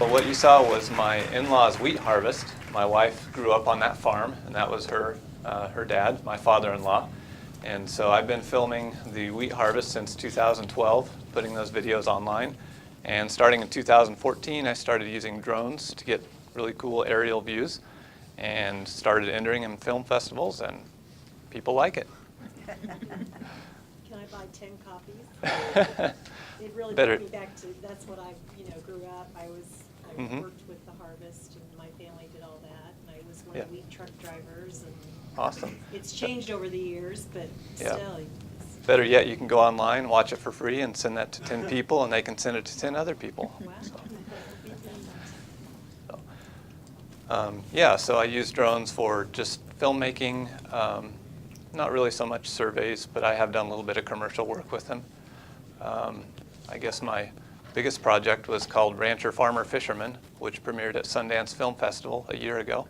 Well, what you saw was my in-laws' wheat harvest. My wife grew up on that farm, and that was her dad, my father-in-law. And so I've been filming the wheat harvest since 2012, putting those videos online. And starting in 2014, I started using drones to get really cool aerial views and started entering in film festivals, and people like it. Can I buy 10 copies? It really brought me back to, that's what I grew up. I worked with the harvest, and my family did all that, and I was one of the wheat truck drivers. And awesome. It's changed over the years, but still. Better yet, you can go online, watch it for free, and send that to 10 people, and they can send it to 10 other people. Wow. So I use drones for just filmmaking, not really so much surveys, but I have done a little bit of commercial work with them. I guess my biggest project was called Rancher Farmer Fisherman, which premiered at Sundance Film Festival a year ago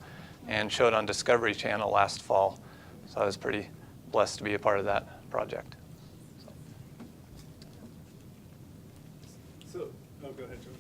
and showed on Discovery Channel last fall. So I was pretty blessed to be a part of that project. So, go ahead, George.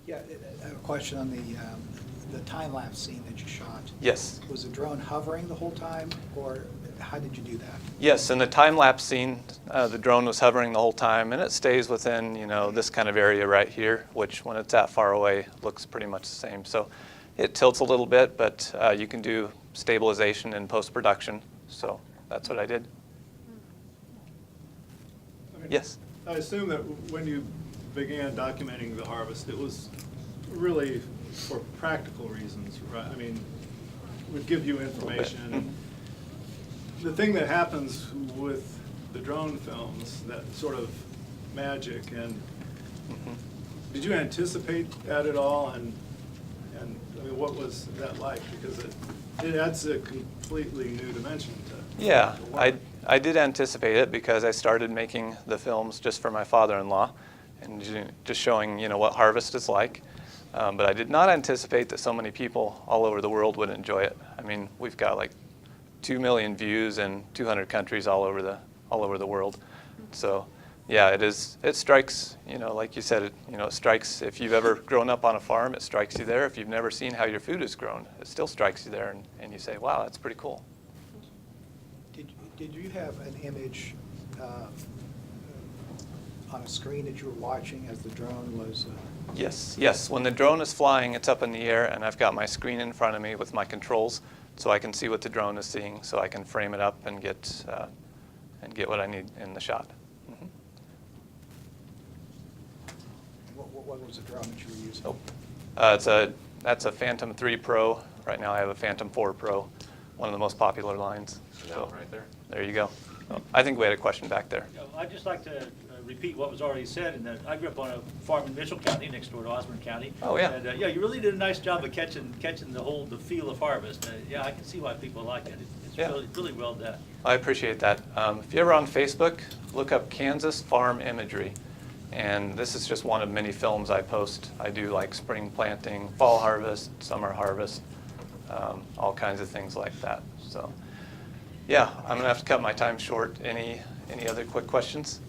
Yeah, I have a question on the time-lapse scene that you shot. Yes. Was the drone hovering the whole time, or how did you do that? Yes, in the time-lapse scene, the drone was hovering the whole time, and it stays within, this kind of area right here, which when it's that far away, looks pretty much the same. So it tilts a little bit, but you can do stabilization in post-production. So that's what I did. Yes? I assume that when you began documenting the harvest, it was really for practical reasons, right? I mean, it would give you information. The thing that happens with the drone films, that sort of magic, and did you anticipate that at all? And I mean, what was that like? Because it adds a completely new dimension to work. I did anticipate it because I started making the films just for my father-in-law and just showing what harvest is like. But I did not anticipate that so many people all over the world would enjoy it. I mean, we've got like 2 million views in 200 countries all over the world. So yeah, it strikes, like you said, it strikes, if you've ever grown up on a farm, it strikes you there. If you've never seen how your food is grown, it still strikes you there, and you say, wow, that's pretty cool. Did you have an image on a screen that you were watching as the drone was? Yes. When the drone is flying, it's up in the air, and I've got my screen in front of me with my controls, so I can see what the drone is seeing, so I can frame it up and get what I need in the shot. What was the drone that you were using? That's a Phantom 3 Pro. Right now I have a Phantom 4 Pro, one of the most popular lines. So, right there. There you go. I think we had a question back there. I'd just like to repeat what was already said, and that I grew up on a farm in Mitchell County, next door to Osborne County. Oh yeah. And you really did a nice job of catching the feel of harvest. I can see why people like it. It's really well done. I appreciate that. If you're ever on Facebook, look up Kansas Farm Imagery, and this is just one of many films I post. I do like spring planting, fall harvest, summer harvest, all kinds of things like that. So yeah, I'm gonna have to cut my time short. Any other quick questions?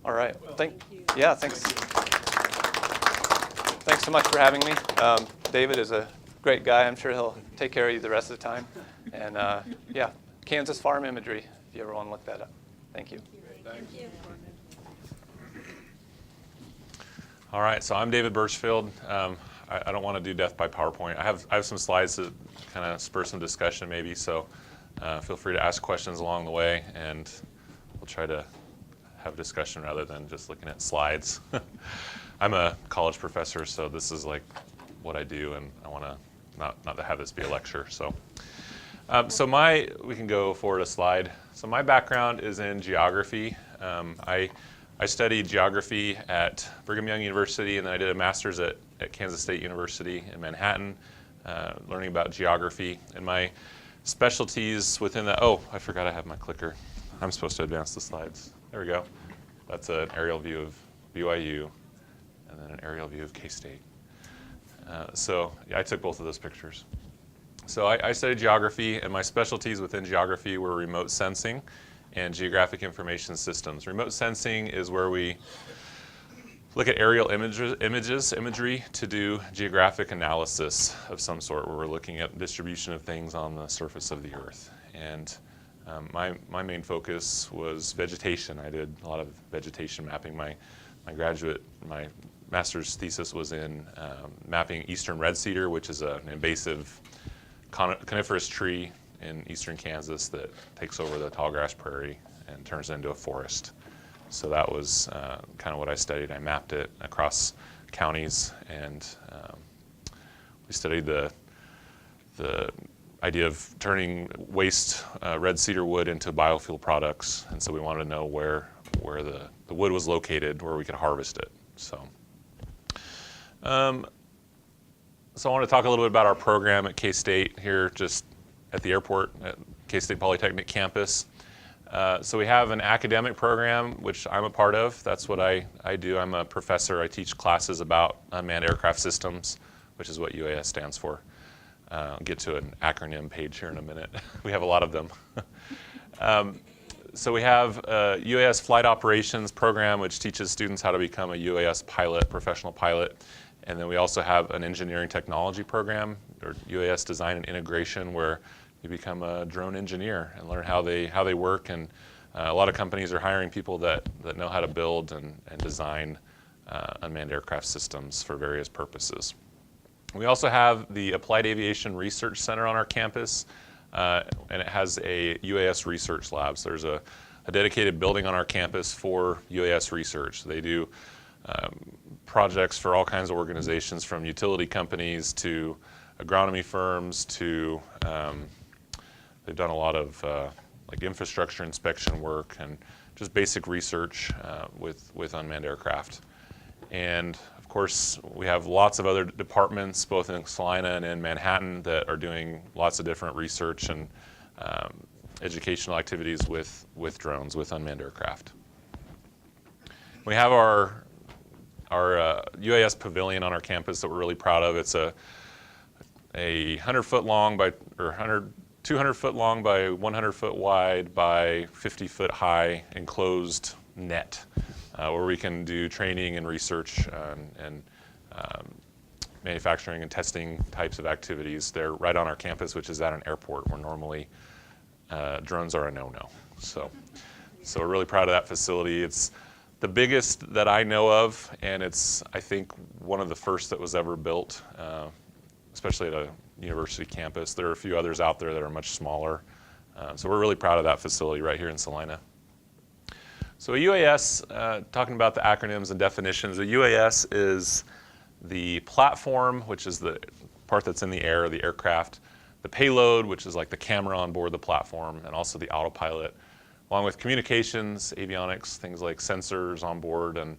All right. Thank you. Yeah, thanks. Thanks so much for having me. David is a great guy. I'm sure he'll take care of you the rest of the time. And yeah, Kansas Farm Imagery, if you ever want to look that up. Thank you. Thank you. All right, so I'm David Burchfield. I don't want to do death by PowerPoint. I have some slides to kind of spur some discussion maybe, so feel free to ask questions along the way, and we'll try to have a discussion rather than just looking at slides. I'm a college professor, so this is like what I do, and I want to not to have this be a lecture. So, we can go forward a slide. So my background is in geography. I studied geography at Brigham Young University, and then I did a master's at Kansas State University in Manhattan, learning about geography. And my specialties within that, I forgot I have my clicker. I'm supposed to advance the slides. There we go. That's an aerial view of BYU, and then an aerial view of K-State. I took both of those pictures. So I studied geography, and my specialties within geography were remote sensing and geographic information systems. Remote sensing is where we look at aerial imagery to do geographic analysis of some sort, where we're looking at distribution of things on the surface of the Earth. And my main focus was vegetation. I did a lot of vegetation mapping. My master's thesis was in mapping eastern redcedar, which is an invasive coniferous tree in eastern Kansas that takes over the tallgrass prairie and turns it into a forest. So that was kind of what I studied. I mapped it across counties, and we studied the idea of turning waste red cedar wood into biofuel products. And so we wanted to know where the wood was located, where we could harvest it. So I want to talk a little bit about our program at K-State here, just at the airport at K-State Polytechnic campus. So we have an academic program, which I'm a part of. That's what I do. I'm a professor. I teach classes about unmanned aircraft systems, which is what UAS stands for. I'll get to an acronym page here in a minute. We have a lot of them. So we have a UAS flight operations program, which teaches students how to become a UAS pilot, professional pilot. And then we also have an engineering technology program, or UAS design and integration, where you become a drone engineer and learn how they work. And a lot of companies are hiring people that know how to build and design unmanned aircraft systems for various purposes. We also have the Applied Aviation Research Center on our campus, and it has a UAS research lab. So there's a dedicated building on our campus for UAS research. They do projects for all kinds of organizations, from utility companies to agronomy firms to they've done a lot of like infrastructure inspection work and just basic research with unmanned aircraft. And of course, we have lots of other departments, both in Salina and in Manhattan, that are doing lots of different research and educational activities with drones, with unmanned aircraft. We have our UAS Pavilion on our campus that we're really proud of. It's a 100-foot long by, or 200-foot long by 100-foot wide by 50-foot high enclosed net, where we can do training and research and manufacturing and testing types of activities. They're right on our campus, which is at an airport where normally drones are a no-no. So we're really proud of that facility. It's the biggest that I know of, and it's, I think, one of the first that was ever built, especially at a university campus. There are a few others out there that are much smaller. So we're really proud of that facility right here in Salina. So a UAS, talking about the acronyms and definitions, a UAS is the platform, which is the part that's in the air, the aircraft, the payload, which is like the camera on board the platform, and also the autopilot, along with communications, avionics, things like sensors on board, and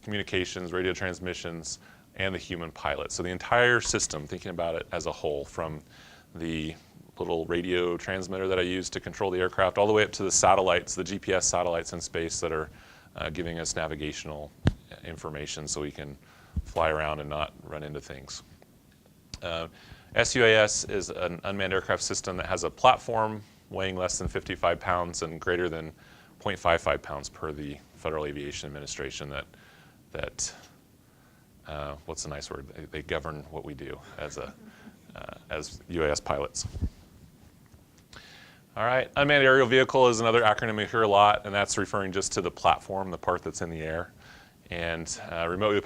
communications, radio transmissions, and the human pilot. So the entire system, thinking about it as a whole, from the little radio transmitter that I use to control the aircraft, all the way up to the satellites, the GPS satellites in space that are giving us navigational information so we can fly around and not run into things. SUAS is an unmanned aircraft system that has a platform weighing less than 55 pounds and greater than 0.55 pounds per the Federal Aviation Administration that what's a nice word? They govern what we do as UAS pilots. All right, unmanned aerial vehicle is another acronym we hear a lot, and that's referring just to the platform, the part that's in the air. And remotely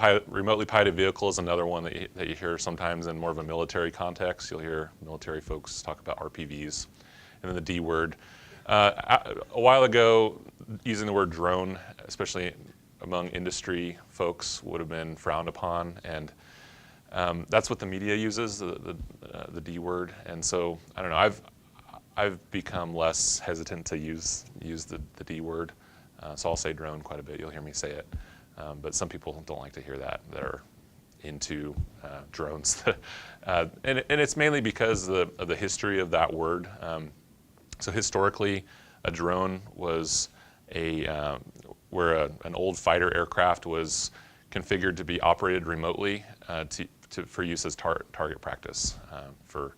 piloted vehicle is another one that you hear sometimes in more of a military context. You'll hear military folks talk about RPVs. And then the D word. A while ago, using the word drone, especially among industry folks, would have been frowned upon. And that's what the media uses, the D word. And so, I don't know, I've become less hesitant to use the D word. So I'll say drone quite a bit. You'll hear me say it. But some people don't like to hear that are into drones. And it's mainly because of the history of that word. So historically, a drone was where an old fighter aircraft was configured to be operated remotely for use as target practice for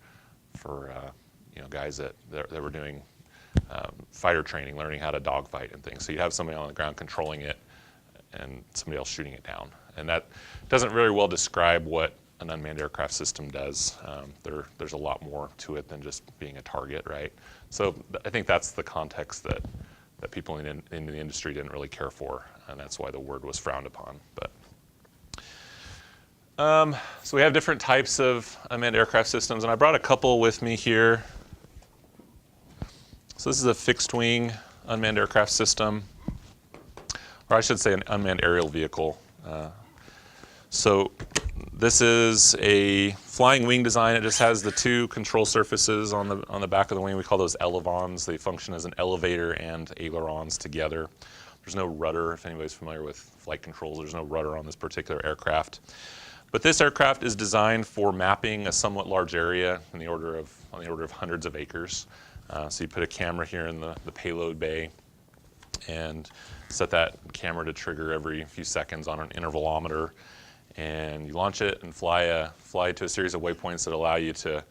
guys that were doing fighter training, learning how to dogfight and things. So you'd have somebody on the ground controlling it and somebody else shooting it down. And that doesn't very well describe what an unmanned aircraft system does. There's a lot more to it than just being a target, right? So I think that's the context that people in the industry didn't really care for, and that's why the word was frowned upon. But so we have different types of unmanned aircraft systems, and I brought a couple with me here. So this is a fixed wing unmanned aircraft system, or I should say an unmanned aerial vehicle. So this is a flying wing design. It just has the two control surfaces on the back of the wing. We call those elevons. They function as an elevator and ailerons together. There's no rudder. If anybody's familiar with flight controls, there's no rudder on this particular aircraft. But this aircraft is designed for mapping a somewhat large area on the order of hundreds of acres. So you put a camera here in the payload bay and set that camera to trigger every few seconds on an intervalometer. And you launch it and fly to a series of waypoints that allow you to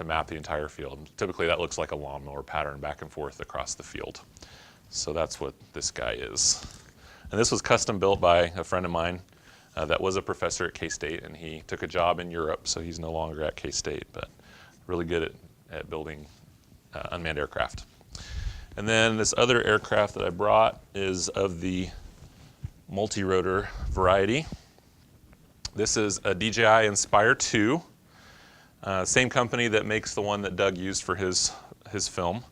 map the entire field. Typically that looks like a lawnmower pattern back and forth across the field. So that's what this guy is. And this was custom built by a friend of mine that was a professor at K-State, and he took a job in Europe, so he's no longer at K-State, but really good at building unmanned aircraft. And then this other aircraft that I brought is of the multi-rotor variety. This is a Dji Inspire 2, same company that makes the one that Doug used for his film,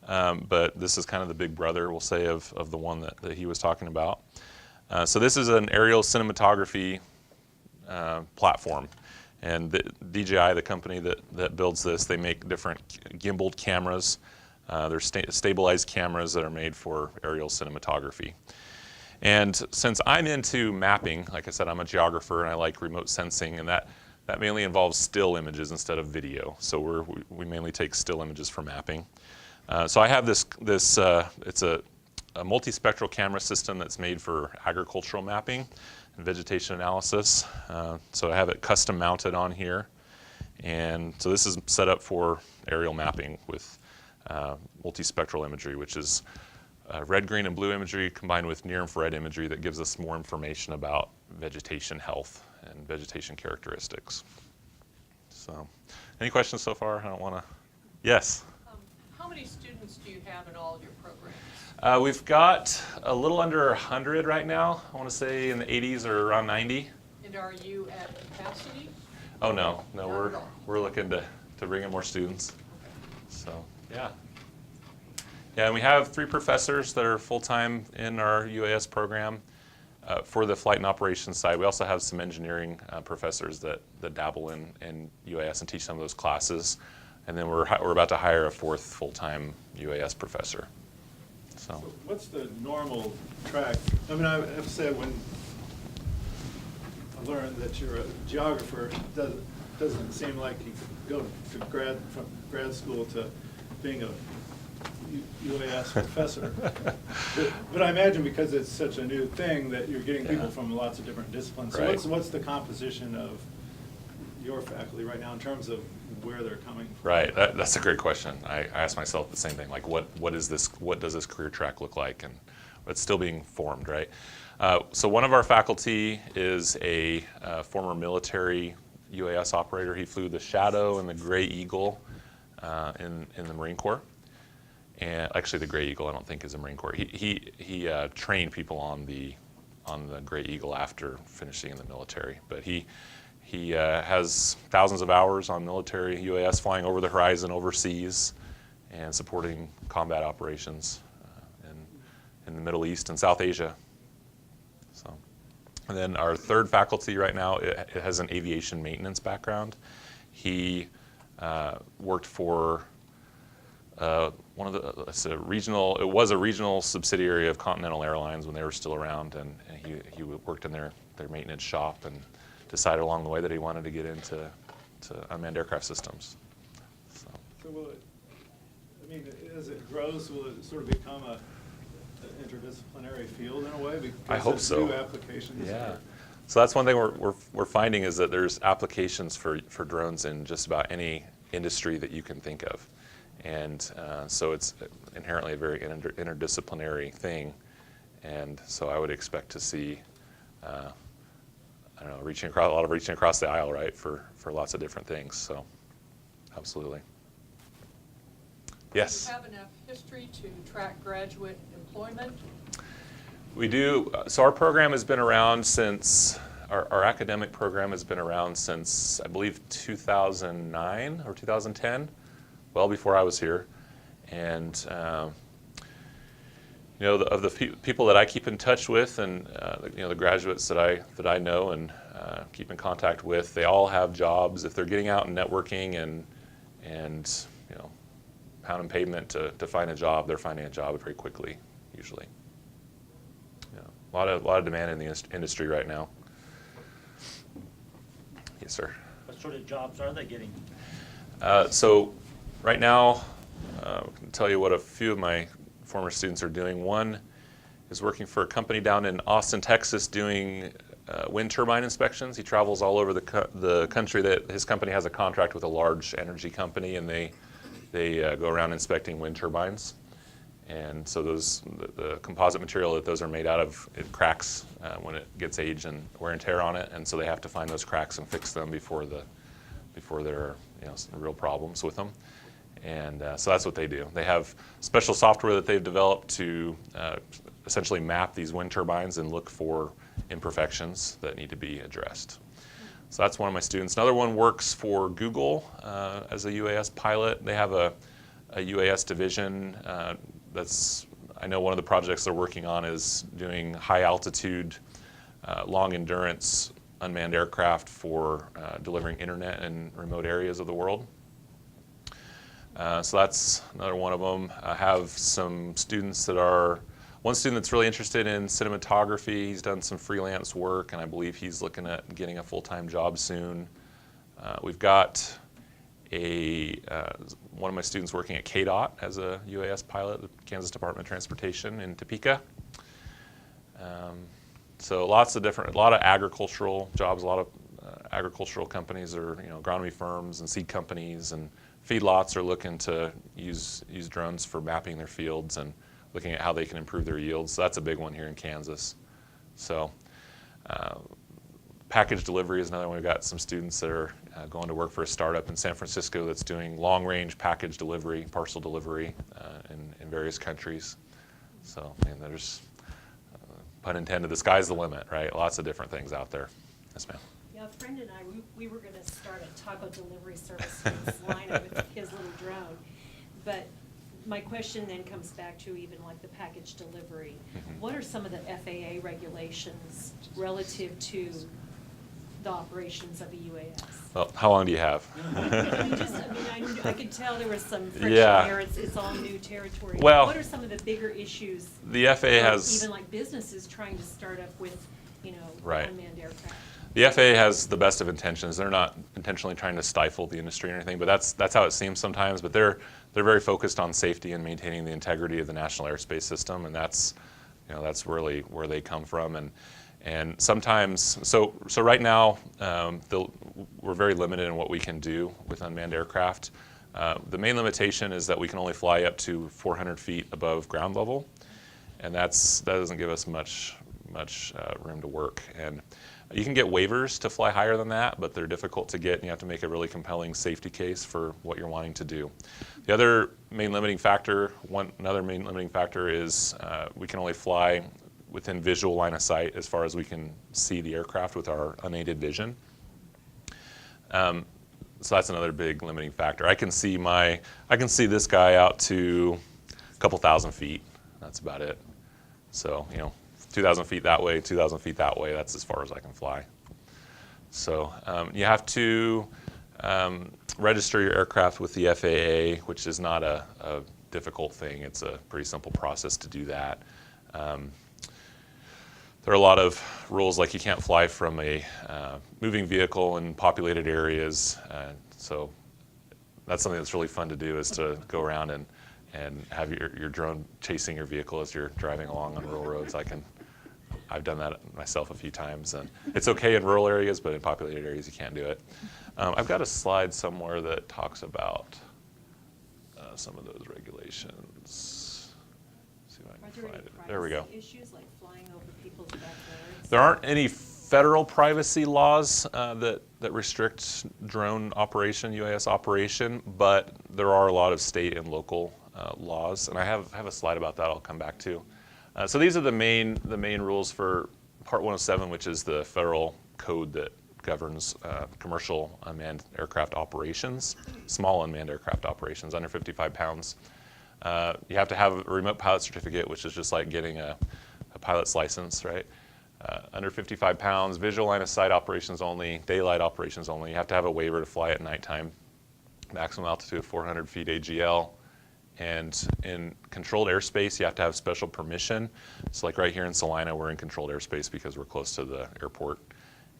but this is kind of the big brother, we'll say, of the one that he was talking about. So this is an aerial cinematography platform, and the Dji, the company that builds this, they make different gimbaled cameras. They're stabilized cameras that are made for aerial cinematography. And since I'm into mapping, like I said, I'm a geographer and I like remote sensing, and that mainly involves still images instead of video. So we mainly take still images for mapping. So I have this it's a multispectral camera system that's made for agricultural mapping and vegetation analysis. So I have it custom mounted on here. And so this is set up for aerial mapping with multispectral imagery, which is red, green, and blue imagery combined with near-infrared imagery that gives us more information about vegetation health and vegetation characteristics. So, any questions so far? I don't want to. Yes? How many students do you have in all of your programs? We've got a little under 100 right now. I want to say in the 80s or around 90. And are you at capacity? Oh, no. Not at all. We're looking to bring in more students. So, yeah. Yeah, and we have 3 professors that are full-time in our UAS program for the flight and operations side. We also have some engineering professors that dabble in UAS and teach some of those classes. And then we're about to hire a 4th full-time UAS professor. So what's the normal track? I mean, I have to say, when I learned that you're a geographer, it doesn't seem like you could go to from grad school to being a UAS professor. But I imagine because it's such a new thing that you're getting people from lots of different disciplines. So Right. what's the composition of your faculty right now in terms of where they're coming from? Right, that's a great question. I ask myself the same thing, like what does this career track look like, and it's still being formed, right? So one of our faculty is a former military UAS operator. He flew the Shadow and the Gray Eagle in the Marine Corps. And actually, the Gray Eagle I don't think is a Marine Corps. He trained people on the Gray Eagle after finishing in the military, but he has thousands of hours on military UAS flying over the horizon overseas and supporting combat operations in the Middle East and South Asia. So, and then our 3rd faculty right now, it has an aviation maintenance background. He worked for it was a regional subsidiary of Continental Airlines when they were still around, and he worked in their maintenance shop and decided along the way that he wanted to get into unmanned aircraft systems. So will it, I mean, as it grows, will it sort of become an interdisciplinary field in a way? Because I hope there's so. new applications. Yeah. So that's one thing we're finding is that there's applications for drones in just about any industry that you can think of. And so it's inherently a very interdisciplinary thing. And so I would expect to see, I don't know, a lot of reaching across the aisle, right, for lots of different things. So absolutely. Yes? Do you have enough history to track graduate employment? We do. So our program has been around since, our academic program has been around since, I believe, 2009 or 2010, well before I was here. And you know, of the people that I keep in touch with, and you know, the graduates that I know and keep in contact with, they all have jobs. If they're getting out and networking and you know, pounding pavement to find a job, they're finding a job very quickly, usually. Yeah, a lot of demand in the industry right now. Yes, sir. What sort of jobs are they getting? So right now, I can tell you what a few of my former students are doing. One is working for a company down in Austin, Texas, doing wind turbine inspections. He travels all over the country. That his company has a contract with a large energy company, and they go around inspecting wind turbines. And so the composite material that those are made out of, it cracks when it gets age and wear and tear on it, and so they have to find those cracks and fix them before there are, you know, some real problems with them. And so that's what they do. They have special software that they've developed to essentially map these wind turbines and look for imperfections that need to be addressed. So that's one of my students. Another one works for Google as a UAS pilot. They have a UAS division I know one of the projects they're working on is doing high altitude, long endurance unmanned aircraft for delivering internet in remote areas of the world. So that's another one of them. I have some students one student that's really interested in cinematography. He's done some freelance work, and I believe he's looking at getting a full-time job soon. We've got one of my students working at KDOT as a UAS pilot, the Kansas Department of Transportation in Topeka. So a lot of agricultural jobs, a lot of agricultural companies or agronomy firms and seed companies and feedlots are looking to use drones for mapping their fields and looking at how they can improve their yields. So that's a big one here in Kansas. So package delivery is another one. We've got some students that are going to work for a startup in San Francisco that's doing long-range package delivery, parcel delivery in various countries. So, there's, pun intended, the sky's the limit, right? Lots of different things out there. Yes, ma'am. Yeah, a friend and I, we were going to start a taco delivery service in Salina with his little drone. But my question then comes back to even like the package delivery. Mm-hmm. What are some of the FAA regulations relative to the operations of a UAS? Well, how long do you have? I could tell there was some friction Yeah. there. It's all new territory. Well, what are some of the bigger issues? The FAA has even like businesses trying to start up with, Right. unmanned aircraft. The FAA has the best of intentions. They're not intentionally trying to stifle the industry or anything, but that's how it seems sometimes. But they're very focused on safety and maintaining the integrity of the national airspace system, and that's really where they come from. And sometimes, so right now, we're very limited in what we can do with unmanned aircraft. The main limitation is that we can only fly up to 400 feet above ground level, and that doesn't give us much room to work. And you can get waivers to fly higher than that, but they're difficult to get, and you have to make a really compelling safety case for what you're wanting to do. The other main limiting factor, is we can only fly within visual line of sight as far as we can see the aircraft with our unaided vision. So that's another big limiting factor. I can see this guy out to a couple thousand feet. That's about it. So 2,000 feet that way, 2,000 feet that way. That's as far as I can fly. So you have to register your aircraft with the FAA, which is not a difficult thing. It's a pretty simple process to do that. There are a lot of rules, like you can't fly from a moving vehicle in populated areas. So that's something that's really fun to do, is to go around and have your drone chasing your vehicle as you're driving along on rural roads. I've done that myself a few times, and it's okay in rural areas, but in populated areas you can't do it. I've got a slide somewhere that talks about some of those regulations. See if I Are can there find any it. There we go. privacy issues like flying over people's backyards? There aren't any federal privacy laws that restrict drone operation, UAS operation, but there are a lot of state and local laws, and I have a slide about that I'll come back to. So these are the main rules for Part 107, which is the federal code that governs commercial unmanned aircraft operations, small unmanned aircraft operations under 55 pounds. You have to have a remote pilot certificate, which is just like getting a pilot's license, right? Under 55 pounds, visual line of sight operations only, daylight operations only. You have to have a waiver to fly at nighttime, maximum altitude of 400 feet AGL. And in controlled airspace, you have to have special permission. So like right here in Salina, we're in controlled airspace because we're close to the airport.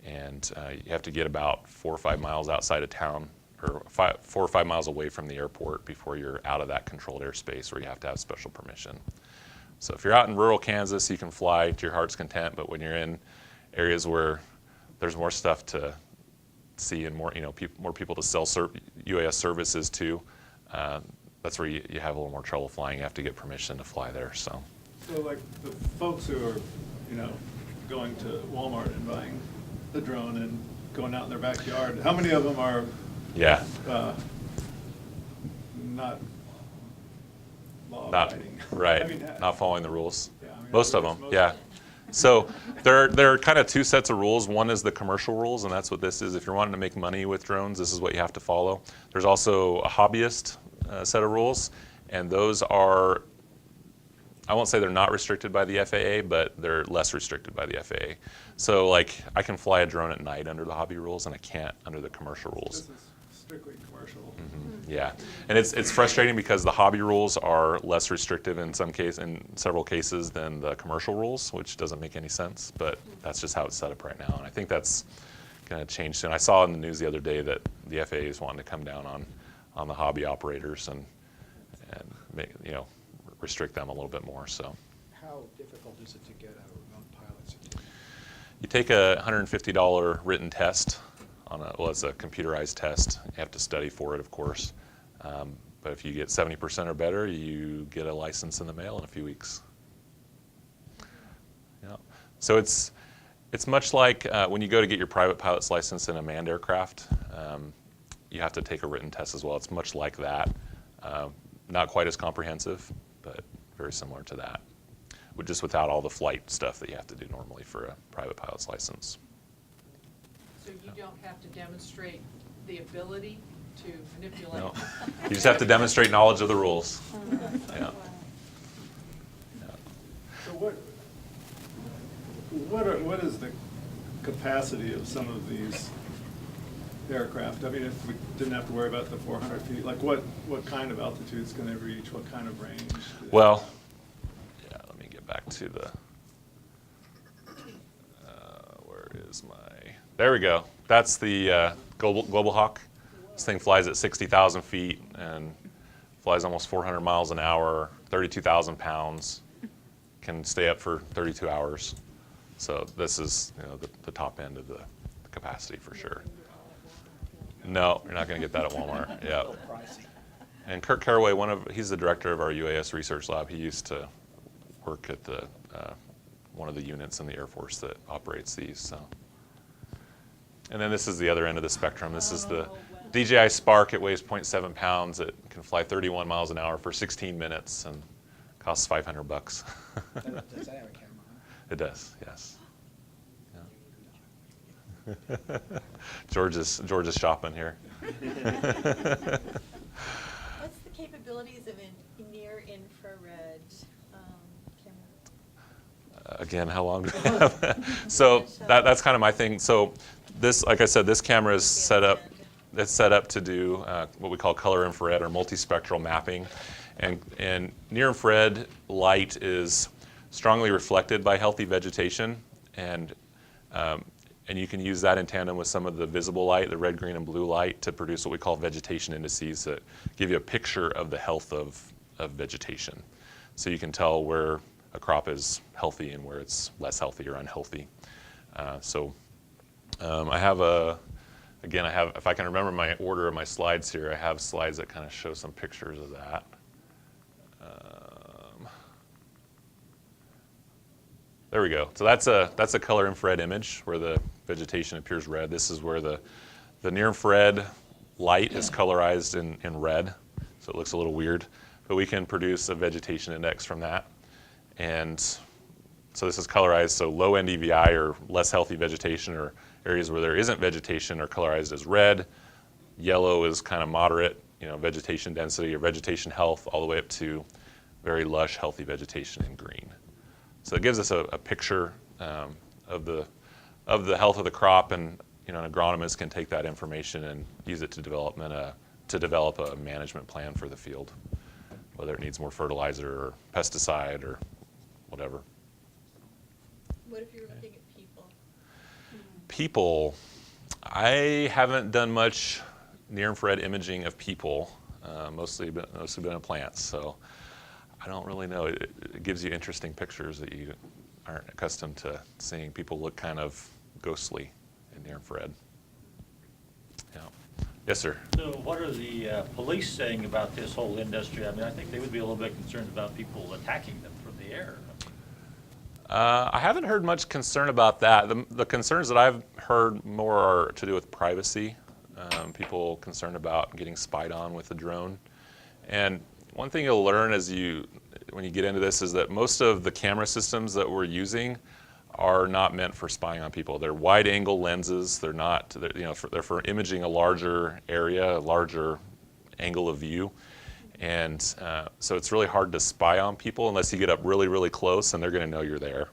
And you have to get about 4 or 5 miles outside of town, or 4 or 5 miles away from the airport before you're out of that controlled airspace where you have to have special permission. So if you're out in rural Kansas, you can fly to your heart's content, but when you're in areas where there's more stuff to see and more, more people to sell UAS services to, that's where you have a little more trouble flying. You have to get permission to fly there. So like the folks who are, going to Walmart and buying the drone and going out in their backyard, how many of them are not law-abiding? Right, I mean, not following the rules. Yeah, I mean, Most of them, yeah. So there are kind of two sets of rules. One is the commercial rules, and that's what this is. If you're wanting to make money with drones, this is what you have to follow. There's also a hobbyist set of rules, and those are, I won't say they're not restricted by the FAA, but they're less restricted by the FAA. So like I can fly a drone at night under the hobby rules, and I can't under the commercial rules. This is strictly commercial. Mm-hmm. Yeah, and it's frustrating because the hobby rules are less restrictive in several cases than the commercial rules, which doesn't make any sense, but that's just how it's set up right now, and I think that's going to change soon. I saw in the news the other day that the FAA is wanting to come down on the hobby operators and make, restrict them a little bit more. So How difficult is it to get a remote pilot certificate? you take a $150 written test it's a computerized test. You have to study for it, of course. But if you get 70% or better, you get a license in the mail in a few weeks. Yeah. So it's much like when you go to get your private pilot's license in a manned aircraft, you have to take a written test as well. It's much like that. Not quite as comprehensive, but very similar to that. Just without all the flight stuff that you have to do normally for a private pilot's license. So you don't have to demonstrate the ability to manipulate? No. You just have to demonstrate knowledge of the rules. Yeah. So what is the capacity of some of these aircraft? I mean, if we didn't have to worry about the 400 feet, like what kind of altitudes can they reach? What kind of range? Well, yeah, let me get back to the, where is my, there we go. That's the Global Hawk. This thing flies at 60,000 feet and flies almost 400 miles an hour, 32,000 pounds, can stay up for 32 hours. So this is the top end of the capacity for sure. No, you're not going to get that at Walmart. Yeah. And Kirk Carraway, he's the director of our UAS research lab. He used to work at the one of the units in the Air Force that operates these. So. And then this is the other end of the spectrum. This is the Dji Spark. It weighs 0.7 pounds. It can fly 31 miles an hour for 16 minutes and costs $500. Does that have a camera? It does, yes. Yeah. George is shopping here. What's the capabilities of a near-infrared camera? Again, how long do we have? So that's kind of my thing. So this, like I said, this camera is set up. It's set up to do what we call color infrared or multispectral mapping, and near infrared light is strongly reflected by healthy vegetation, and you can use that in tandem with some of the visible light, the red, green, and blue light, to produce what we call vegetation indices that give you a picture of the health of vegetation. So you can tell where a crop is healthy and where it's less healthy or unhealthy. I have Again, I have, if I can remember my order of my slides here, I have slides that kind of show some pictures of that. There we go. So that's a color infrared image where the vegetation appears red. This is where the near infrared light is colorized in red, so it looks a little weird. But we can produce a vegetation index from that. And so this is colorized, so low NDVI or less healthy vegetation, or areas where there isn't vegetation are colorized as red. Yellow is kind of moderate, vegetation density or vegetation health, all the way up to very lush, healthy vegetation in green. So it gives us a picture of the health of the crop, and an agronomist can take that information and use it to develop a management plan for the field, whether it needs more fertilizer or pesticide or whatever. What if you're looking at people? People, I haven't done much near-infrared imaging of people, mostly been of plants, so I don't really know. It gives you interesting pictures that you aren't accustomed to seeing. People look kind of ghostly in near-infrared. Yeah. Yes, sir? So what are the police saying about this whole industry? I mean, I think they would be a little bit concerned about people attacking them from the air. I haven't heard much concern about that. The concerns that I've heard more are to do with privacy. People concerned about getting spied on with a drone. And one thing you'll learn when you get into this is that most of the camera systems that we're using are not meant for spying on people. They're wide-angle lenses. They're not. They're for imaging a larger area, a larger angle of view. And so it's really hard to spy on people unless you get up really, really close, and they're going to know you're there.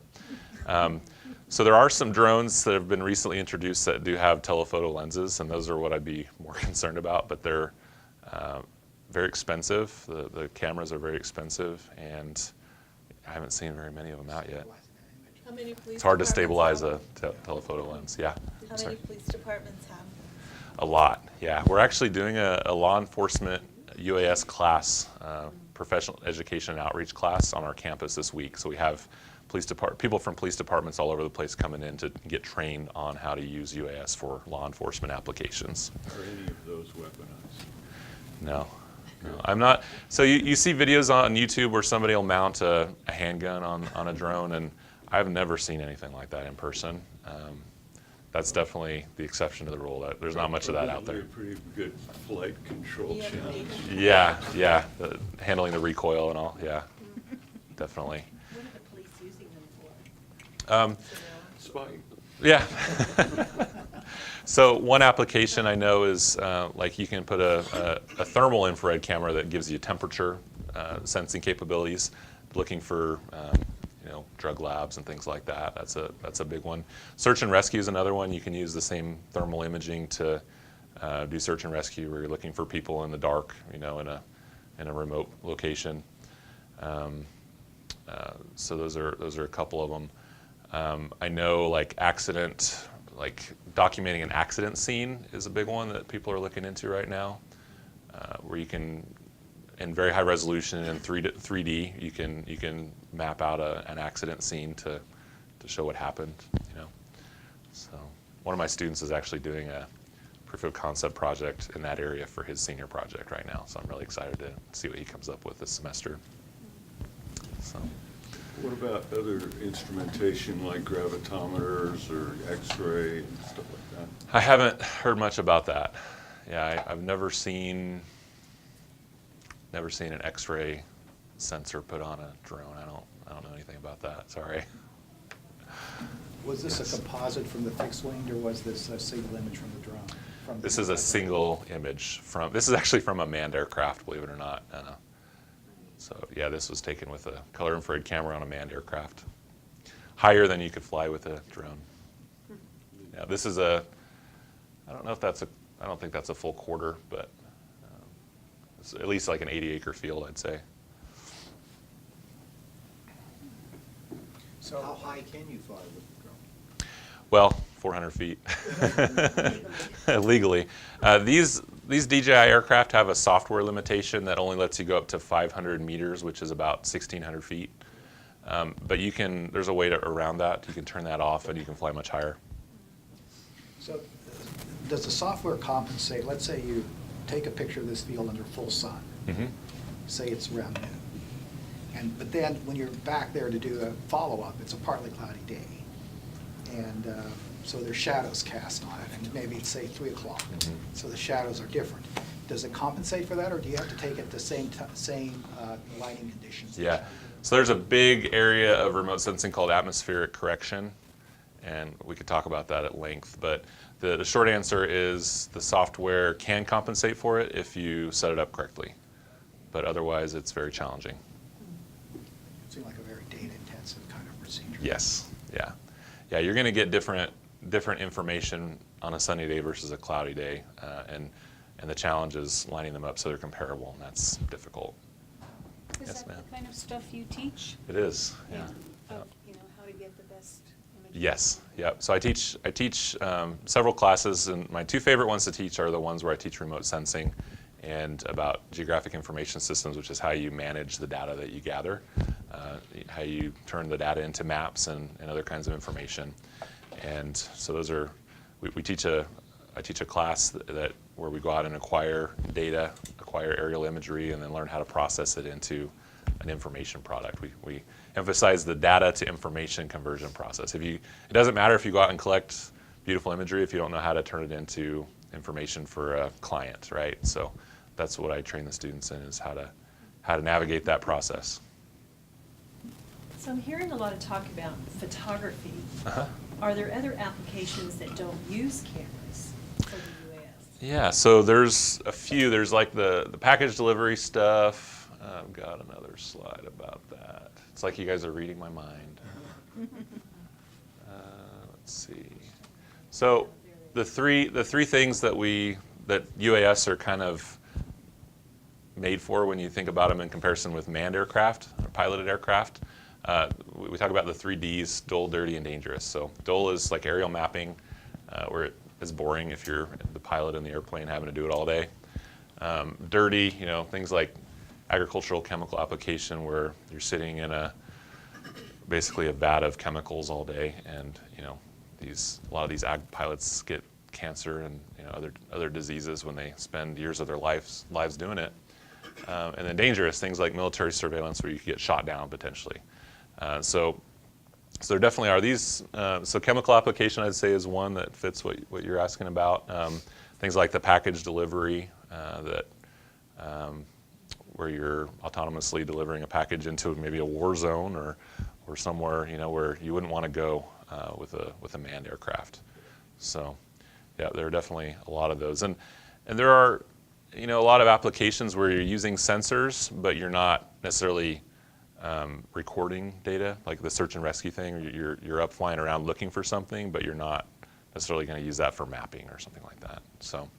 So there are some drones that have been recently introduced that do have telephoto lenses, and those are what I'd be more concerned about. But they're very expensive. The cameras are very expensive, and I haven't seen very many of them out yet. How many police It's hard to departments stabilize a telephoto lens. Yeah. How Sorry. many police departments have? A lot, yeah. We're actually doing a law enforcement UAS class, professional education and outreach class on our campus this week. So we have people from police departments all over the place coming in to get trained on how to use UAS for law enforcement applications. Are any of those weaponized? No, I'm not. So you see videos on YouTube where somebody will mount a handgun on a drone, and I've never seen anything like that in person. That's definitely the exception to the rule. There's not much of that out there. Pretty good flight control challenge. Yeah, handling the recoil and all, yeah, definitely. What are the police using them for? Spying. Yeah. So one application I know is like you can put a thermal infrared camera that gives you temperature sensing capabilities, looking for drug labs and things like that. That's a big one. Search and rescue is another one. You can use the same thermal imaging to do search and rescue where you're looking for people in the dark, in a remote location. So those are a couple of them. I know like documenting an accident scene is a big one that people are looking into right now, where you can, in very high resolution in 3D, you can map out an accident scene to show what happened. So one of my students is actually doing a proof of concept project in that area for his senior project right now. So I'm really excited to see what he comes up with this semester. So. What about other instrumentation like gravitometers or X-ray and stuff like that? I haven't heard much about that. Yeah, I've never seen an X-ray sensor put on a drone. I don't know anything about that. Sorry. Was this a composite from the fixed wing, or was this a single image from the drone? This is a single image this is actually from a manned aircraft, believe it or not. So yeah, this was taken with a color infrared camera on a manned aircraft. Higher than you could fly with a drone. Yeah, this is I don't think that's a full quarter, but it's at least like an 80-acre field, I'd say. So how high can you fly with the drone? Well, 400 feet legally. These DJI aircraft have a software limitation that only lets you go up to 500 meters, which is about 1,600 feet. But there's a way around that. You can turn that off and you can fly much higher. So does the software compensate? Let's say you take a picture of this field under full sun. Mm-hmm. Say it's around noon. But then when you're back there to do a follow-up, it's a partly cloudy day. And so there's shadows cast on it, and maybe it's, say, 3 o'clock. Mm-hmm. So the shadows are different. Does it compensate for that, or do you have to take it the same lighting conditions? Yeah. So there's a big area of remote sensing called atmospheric correction, and we could talk about that at length. But the short answer is the software can compensate for it if you set it up correctly. But otherwise, it's very challenging. It seems like a very data-intensive kind of procedure. Yes. Yeah. Yeah. You're going to get different information on a sunny day versus a cloudy day, and the challenge is lining them up so they're comparable, and that's difficult. Is Yes, that ma'am. the kind of stuff you teach? It is. Yeah. Of, how to get the best images? Yes, yep. So I teach several classes, and my 2 favorite ones to teach are the ones where I teach remote sensing and about geographic information systems, which is how you manage the data that you gather, how you turn the data into maps and other kinds of information. And so those are, I teach a class where we go out and acquire data, acquire aerial imagery, and then learn how to process it into an information product. We emphasize the data to information conversion process. It doesn't matter if you go out and collect beautiful imagery if you don't know how to turn it into information for a client, right? So that's what I train the students in, is how to navigate that process. So I'm hearing a lot of talk about photography. Uh-huh. Are there other applications that don't use cameras for the UAS? Yeah, so there's a few. There's like the package delivery stuff. I've got another slide about that. It's like you guys are reading my mind. Let's see. So the three things that UAS are kind of made for when you think about them in comparison with manned aircraft or piloted aircraft. We talk about the 3 Ds: dull, dirty, and dangerous. So dull is like aerial mapping, where it is boring if you're the pilot in the airplane having to do it all day. Dirty, things like agricultural chemical application, where you're sitting in basically a vat of chemicals all day, and a lot of these ag pilots get cancer and other diseases when they spend years of their lives doing it. And then dangerous, things like military surveillance, where you could get shot down potentially. So there definitely are these. So chemical application, I'd say, is one that fits what you're asking about. Things like the package delivery, where you're autonomously delivering a package into maybe a war zone or somewhere where you wouldn't want to go with a manned aircraft. So yeah, there are definitely a lot of those, and there are a lot of applications where you're using sensors, but you're not necessarily recording data, like the search and rescue thing. You're up flying around looking for something, but you're not necessarily going to use that for mapping or something like that. So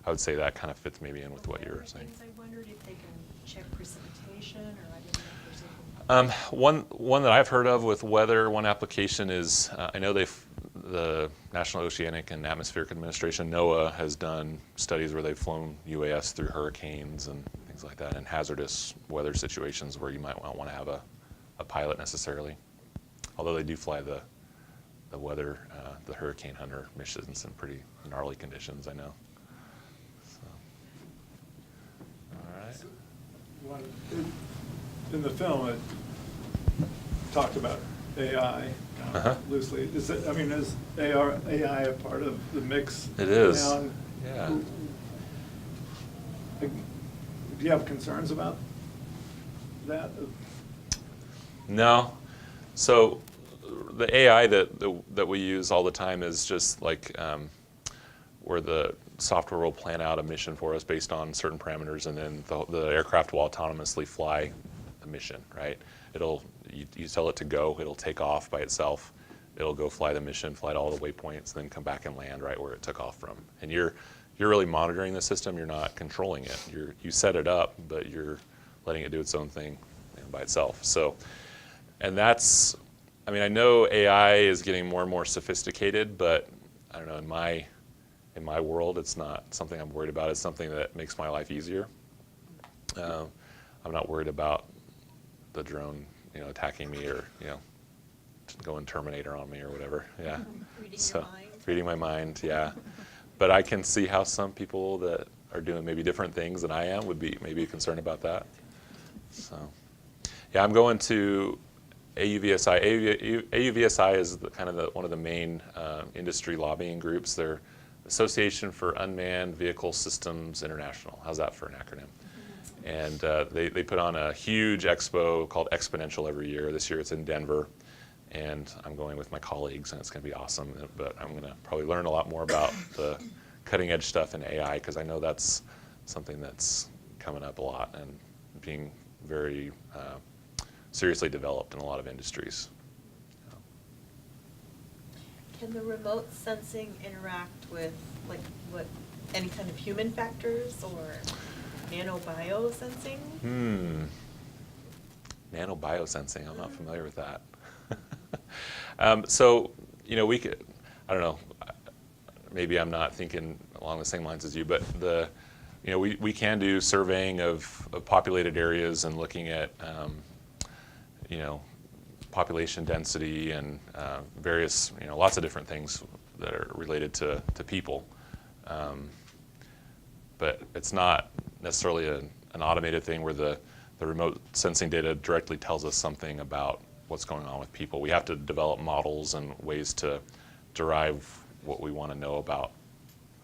I would say that kind of fits maybe in with what you're saying. I wondered if they can check precipitation, or I didn't know if there's anything. One that I've heard of with weather, one application is, I know the National Oceanic and Atmospheric Administration, NOAA, has done studies where they've flown UAS through hurricanes and things like that, in hazardous weather situations where you might not want to have a pilot necessarily. Although they do fly the weather, the hurricane hunter missions in pretty gnarly conditions, I know. So, all right. In the film, it talked about AI loosely. Is AI a part of the mix? It is. Now? Yeah. Do you have concerns about that? No. So the AI that we use all the time is just like where the software will plan out a mission for us based on certain parameters, and then the aircraft will autonomously fly the mission, right? You tell it to go, it'll take off by itself, it'll go fly the mission, fly to all the waypoints, then come back and land right where it took off from. And you're really monitoring the system, you're not controlling it. You set it up, but you're letting it do its own thing by itself. So, and that's, I know AI is getting more and more sophisticated, but I don't know, in my world, it's not something I'm worried about. It's something that makes my life easier. I'm not worried about the drone, attacking me or, going Terminator on me or whatever. Yeah. Reading So, your mind. reading my mind, yeah. But I can see how some people that are doing maybe different things than I am would be maybe concerned about that. So, yeah, I'm going to AUVSI. AUVSI is one of the main industry lobbying groups. They're Association for Unmanned Vehicle Systems International. How's that for an acronym? And they put on a huge expo called Exponential every year. This year it's in Denver. And I'm going with my colleagues, and it's going to be awesome. But I'm going to probably learn a lot more about the cutting edge stuff in AI, because I know that's something that's coming up a lot and being very seriously developed in a lot of industries. Can the remote sensing interact with any kind of human factors or nanobiosensing? Nanobiosensing, I'm not familiar with that. So, we could, I don't know, maybe I'm not thinking along the same lines as you, but we can do surveying of populated areas and looking at, population density and various, lots of different things that are related to people. But it's not necessarily an automated thing where the remote sensing data directly tells us something about what's going on with people. We have to develop models and ways to derive what we want to know about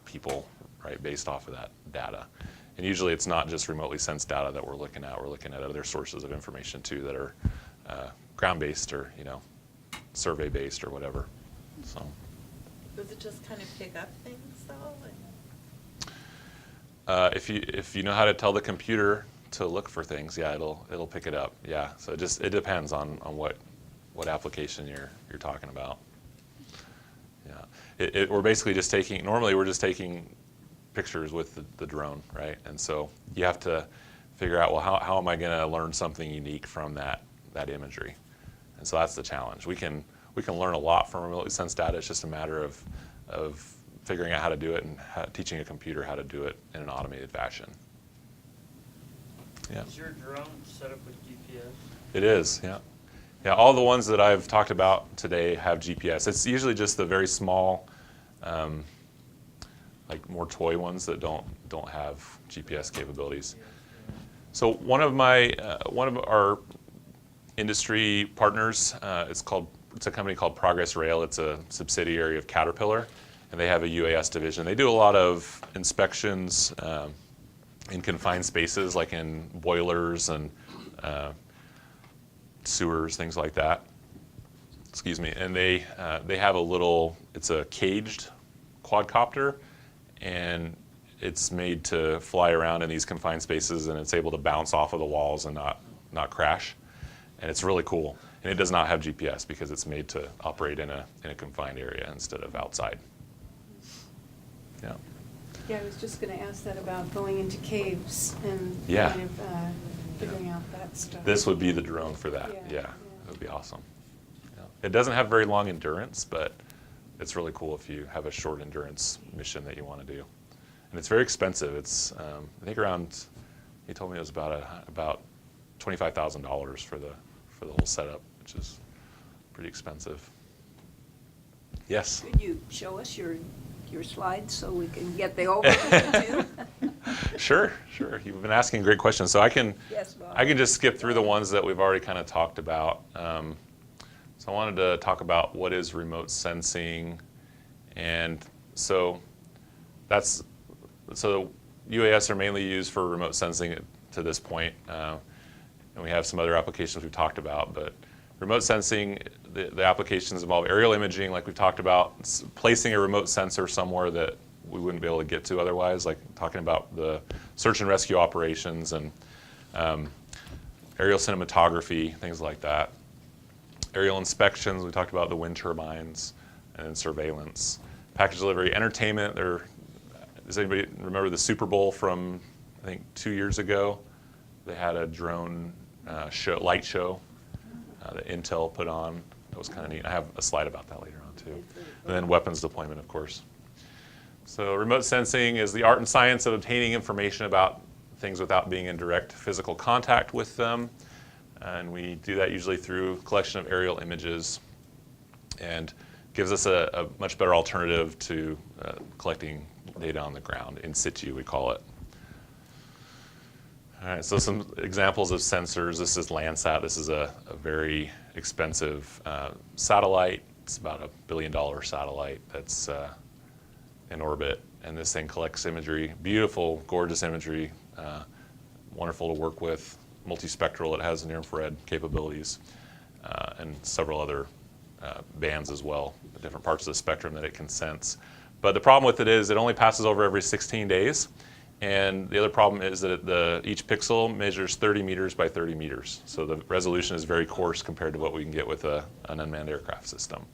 people, right, based off of that data. And usually it's not just remotely sensed data that we're looking at. We're looking at other sources of information too that are ground-based or survey-based or whatever. So. Does it just kind of pick up things though? If you know how to tell the computer to look for things, yeah, it'll pick it up. Yeah, so it depends on what application you're talking about. Yeah, we're basically just taking. Normally, we're just taking pictures with the drone, right? And so you have to figure out, well, how am I going to learn something unique from that imagery? And so that's the challenge. We can learn a lot from remotely sensed data. It's just a matter of figuring out how to do it and teaching a computer how to do it in an automated fashion. Yeah. Is your drone set up with GPS? It is, yeah. Yeah, all the ones that I've talked about today have GPS. It's usually just the very small, like more toy ones that don't have GPS capabilities. So one of our industry partners, it's a company called Progress Rail. It's a subsidiary of Caterpillar, and they have a UAS division. They do a lot of inspections in confined spaces, like in boilers and sewers, things like that. Excuse me. And they have it's a caged quadcopter, and it's made to fly around in these confined spaces, and it's able to bounce off of the walls and not crash. And it's really cool. And it does not have GPS because it's made to operate in a confined area instead of outside. Yeah. Yeah, I was just going to ask that about going into caves and Yeah. kind of figuring out that stuff. This would be the drone for that. Yeah, Yeah, it would be awesome. Yeah. It doesn't have very long endurance, but it's really cool if you have a short endurance mission that you want to do. And it's very expensive. It's I think around. He told me it was about $25,000 for the whole setup, which is pretty expensive. Yes. Could you show us your slides so we can get the overview too? Sure. You've been asking great questions. So I can just skip through the ones that we've already kind of talked about. So I wanted to talk about what is remote sensing, and so UAS are mainly used for remote sensing to this point, and we have some other applications we've talked about. But remote sensing, the applications involve aerial imaging, like we've talked about, placing a remote sensor somewhere that we wouldn't be able to get to otherwise, like talking about the search and rescue operations and aerial cinematography, things like that. Aerial inspections, we talked about the wind turbines, and then surveillance. Package delivery, entertainment. Does anybody remember the Super Bowl from, I think, 2 years ago? They had a drone light show that Intel put on. That was kind of neat. I have a slide about that later on too. And then weapons deployment, of course. So remote sensing is the art and science of obtaining information about things without being in direct physical contact with them. And we do that usually through collection of aerial images, and gives us a much better alternative to collecting data on the ground, in situ we call it. All right, so some examples of sensors. This is Landsat. This is a very expensive satellite. It's about $1 billion satellite that's in orbit. And this thing collects imagery, beautiful, gorgeous imagery, wonderful to work with, multispectral. It has near-infrared capabilities and several other bands as well, different parts of the spectrum that it can sense. But the problem with it is it only passes over every 16 days. And the other problem is that each pixel measures 30 meters by 30 meters. So the resolution is very coarse compared to what we can get with an unmanned aircraft system.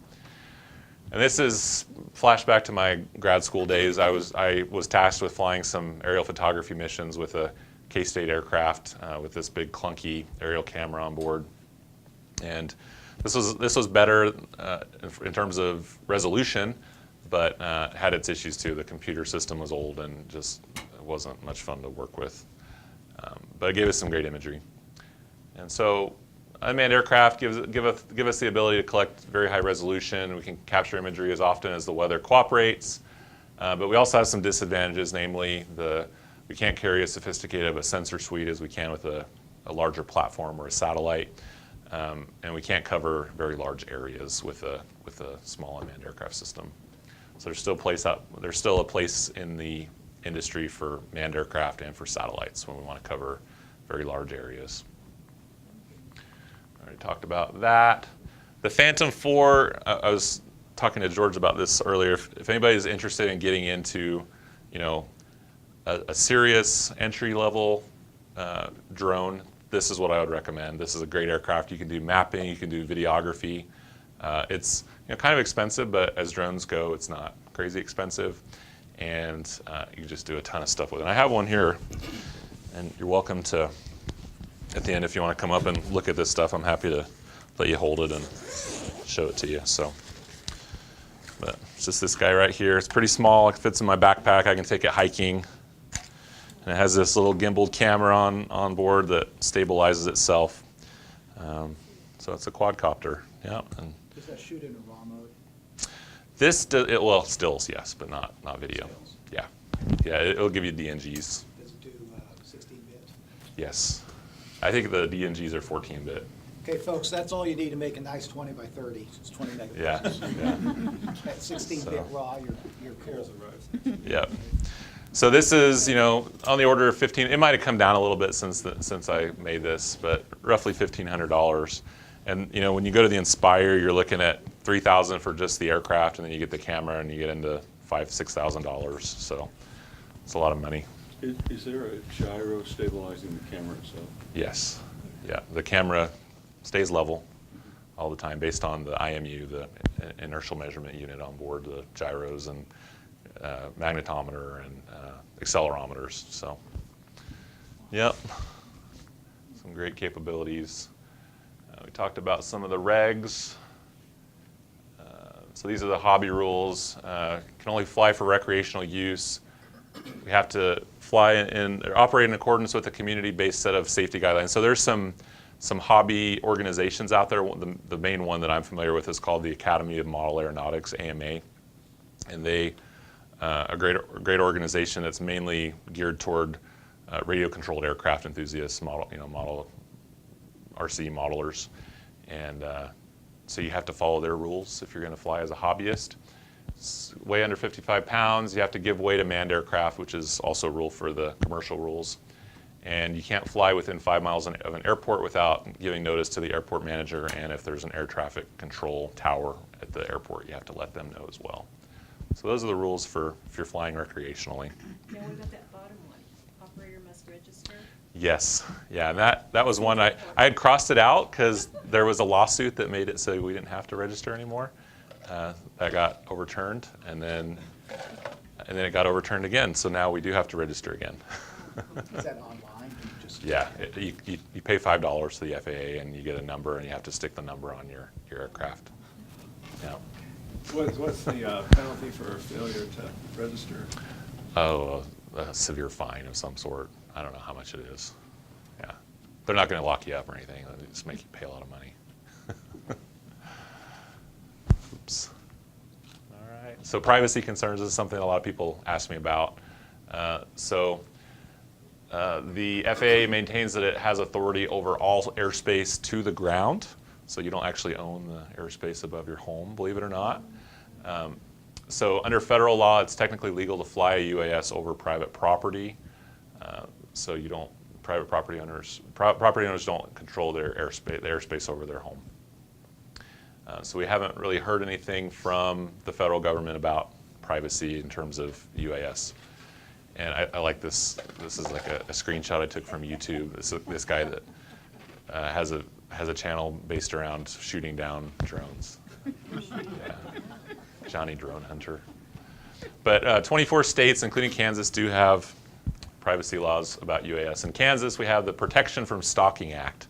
And this is flashback to my grad school days. I was tasked with flying some aerial photography missions with a K-State aircraft with this big clunky aerial camera on board. And this was better in terms of resolution, but had its issues too. The computer system was old and just wasn't much fun to work with. But it gave us some great imagery. And so unmanned aircraft give us the ability to collect very high resolution. We can capture imagery as often as the weather cooperates. But we also have some disadvantages, namely we can't carry as sophisticated of a sensor suite as we can with a larger platform or a satellite. And we can't cover very large areas with a small unmanned aircraft system. So there's still a place in the industry for manned aircraft and for satellites when we want to cover very large areas. I already talked about that. The Phantom 4, I was talking to George about this earlier. If anybody is interested in getting into, a serious entry-level drone, this is what I would recommend. This is a great aircraft. You can do mapping, you can do videography. It's kind of expensive, but as drones go, it's not crazy expensive. And you can just do a ton of stuff with it. And I have one here, and you're welcome to, at the end, if you want to come up and look at this stuff, I'm happy to let you hold it and show it to you. But it's just this guy right here. It's pretty small. It fits in my backpack. I can take it hiking. And it has this little gimbaled camera on board that stabilizes itself. So it's a quadcopter. Yeah. And Does that shoot in a raw mode? this well, stills, yes, but not video. Stills. Yeah, it'll give you DNGs. Does it do 16-bit? Yes, I think the DNGs are 14-bit. Okay, folks, that's all you need to make a nice 20 by 30. It's 20 megapixels. Yeah. At 16-bit raw, you're cool. Yeah. So this is, on the order of 15. It might have come down a little bit since I made this, but roughly $1,500. And when you go to the Inspire, you're looking at $3,000 for just the aircraft, and then you get the camera, and you get into $5,000–6,000. So it's a lot of money. Is there a gyro stabilizing the camera itself? Yes. Yeah. The camera stays level all the time based on the IMU, the inertial measurement unit on board, the gyros and magnetometer and accelerometers. So, yep, some great capabilities. We talked about some of the regs. So these are the hobby rules. Can only fly for recreational use. We have to fly or operate in accordance with a community-based set of safety guidelines. So there's some hobby organizations out there. The main one that I'm familiar with is called the Academy of Model Aeronautics, AMA, and they a great organization that's mainly geared toward radio-controlled aircraft enthusiasts, model RC modelers, and so you have to follow their rules if you're going to fly as a hobbyist. It's way under 55 pounds. You have to give way to manned aircraft, which is also a rule for the commercial rules. And you can't fly within 5 miles of an airport without giving notice to the airport manager. And if there's an air traffic control tower at the airport, you have to let them know as well. So those are the rules for if you're flying recreationally. Now, what about that bottom one? Operator must register? Yes, yeah, and that was one I had crossed it out because there was a lawsuit that made it so we didn't have to register anymore. That got overturned, and then it got overturned again. So now we do have to register again. Is that online? Yeah, you pay $5 to the FAA, and you get a number, and you have to stick the number on your aircraft. Yeah. What's the penalty for failure to register? Oh, a severe fine of some sort. I don't know how much it is. Yeah, they're not going to lock you up or anything. They just make you pay a lot of money. Oops. All right. So privacy concerns is something a lot of people ask me about. The FAA maintains that it has authority over all airspace to the ground, so you don't actually own the airspace above your home, believe it or not. So under federal law, it's technically legal to fly a UAS over private property. So you don't, property owners don't control their airspace, the airspace over their home. So we haven't really heard anything from the federal government about privacy in terms of UAS. And I like this. This is like a screenshot I took from YouTube. This guy that has a channel based around shooting down drones. Yeah. Johnny Drone Hunter. But 24 states, including Kansas, do have privacy laws about UAS. In Kansas, we have the Protection from Stalking Act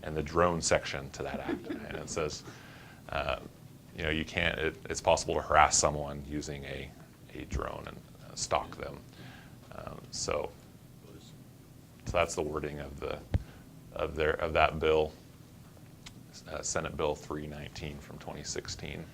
and the drone section to that act. And it says, you can't. It's possible to harass someone using a drone and stalk them. So that's the wording of that bill, Senate Bill 319 from 2016.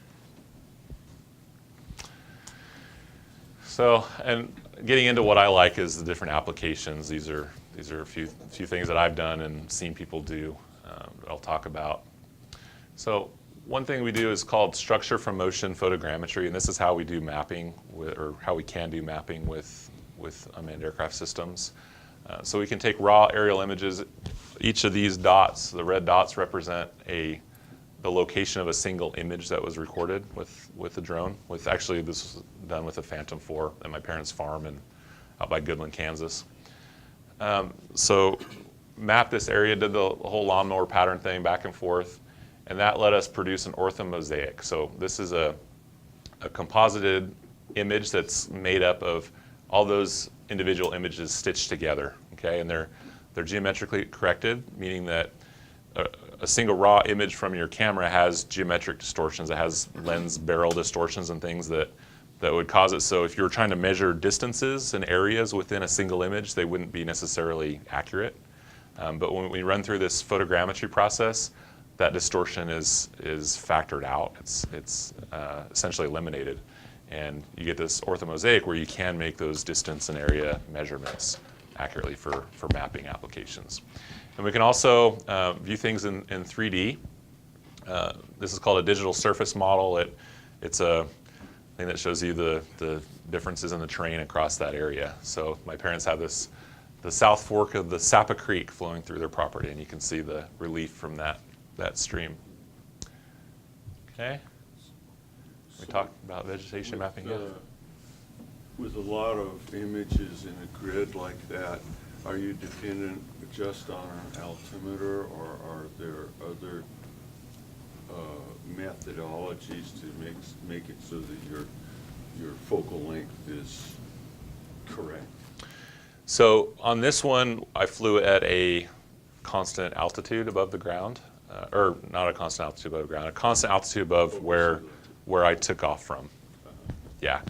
So, and getting into what I like is the different applications. These are a few things that I've done and seen people do that I'll talk about. So one thing we do is called structure from motion photogrammetry, and this is how we do mapping, or how we can do mapping with unmanned aircraft systems. So we can take raw aerial images. Each of these dots, the red dots, represent the location of a single image that was recorded with the drone. Actually, this was done with a Phantom 4 at my parents' farm out by Goodland, Kansas. So mapped this area, did the whole lawnmower pattern thing back and forth, and that let us produce an orthomosaic. So this is a composited image that's made up of all those individual images stitched together, okay? And they're geometrically corrected, meaning that a single raw image from your camera has geometric distortions. It has lens barrel distortions and things that would cause it. So if you were trying to measure distances and areas within a single image, they wouldn't be necessarily accurate. But when we run through this photogrammetry process, that distortion is factored out. It's essentially eliminated. And you get this orthomosaic where you can make those distance and area measurements accurately for mapping applications. And we can also view things in 3D. This is called a digital surface model. It's a thing that shows you the differences in the terrain across that area. So my parents have the South Fork of the Sapa Creek flowing through their property, and you can see the relief from that stream. Okay. We talked about vegetation mapping. Yeah. With a lot of images in a grid like that, are you dependent just on an altimeter, or are there other methodologies to make it so that your focal length is correct? So on this one, I flew at a constant altitude above the ground, or not a constant altitude above the ground, a constant altitude above where I took off from. Yeah.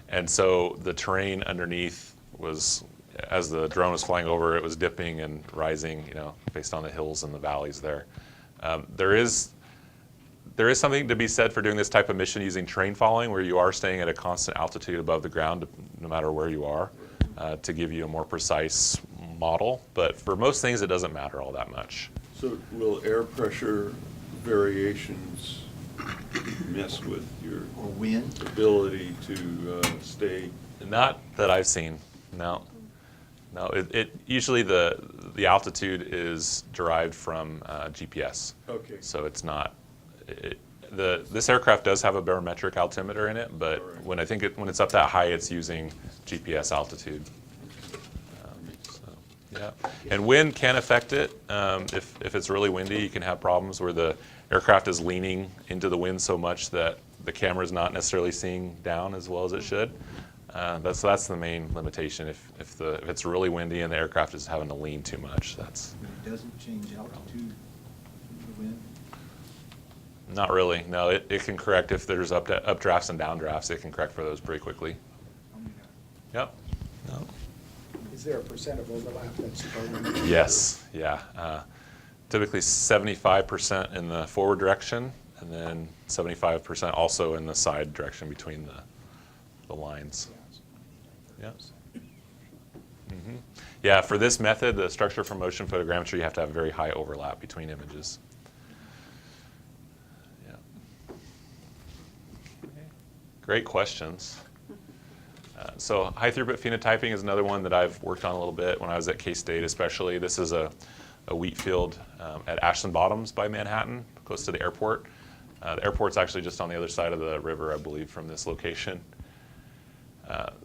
And so the terrain underneath was, as the drone was flying over, it was dipping and rising, based on the hills and the valleys there. There is something to be said for doing this type of mission using terrain following, where you are staying at a constant altitude above the ground, no matter where you are, to give you a more precise model. But for most things, it doesn't matter all that much. So will air pressure variations mess with your ability to stay? Not that I've seen. No. It usually the altitude is derived from GPS. Okay. So it's not. This aircraft does have a barometric altimeter in it, but when it's up that high, it's using GPS altitude. Yeah, and wind can affect it. If it's really windy, you can have problems where the aircraft is leaning into the wind so much that the camera is not necessarily seeing down as well as it should. That's the main limitation. If it's really windy and the aircraft is having to lean too much, that's. It doesn't change altitude with the wind? Not really. No, it can correct if there's updrafts and downdrafts. It can correct for those pretty quickly. Oh my God. Yep. No. Is there a percent of overlap that's over? Yes. Yeah. Typically 75% in the forward direction, and then 75% also in the side direction between the lines. Yeah. Yeah, for this method, the structure for motion photogrammetry, you have to have very high overlap between images. Yeah. Okay. Great questions. So high throughput phenotyping is another one that I've worked on a little bit when I was at K-State especially. This is a wheat field at Ashland Bottoms by Manhattan, close to the airport. The airport's actually just on the other side of the river, I believe, from this location.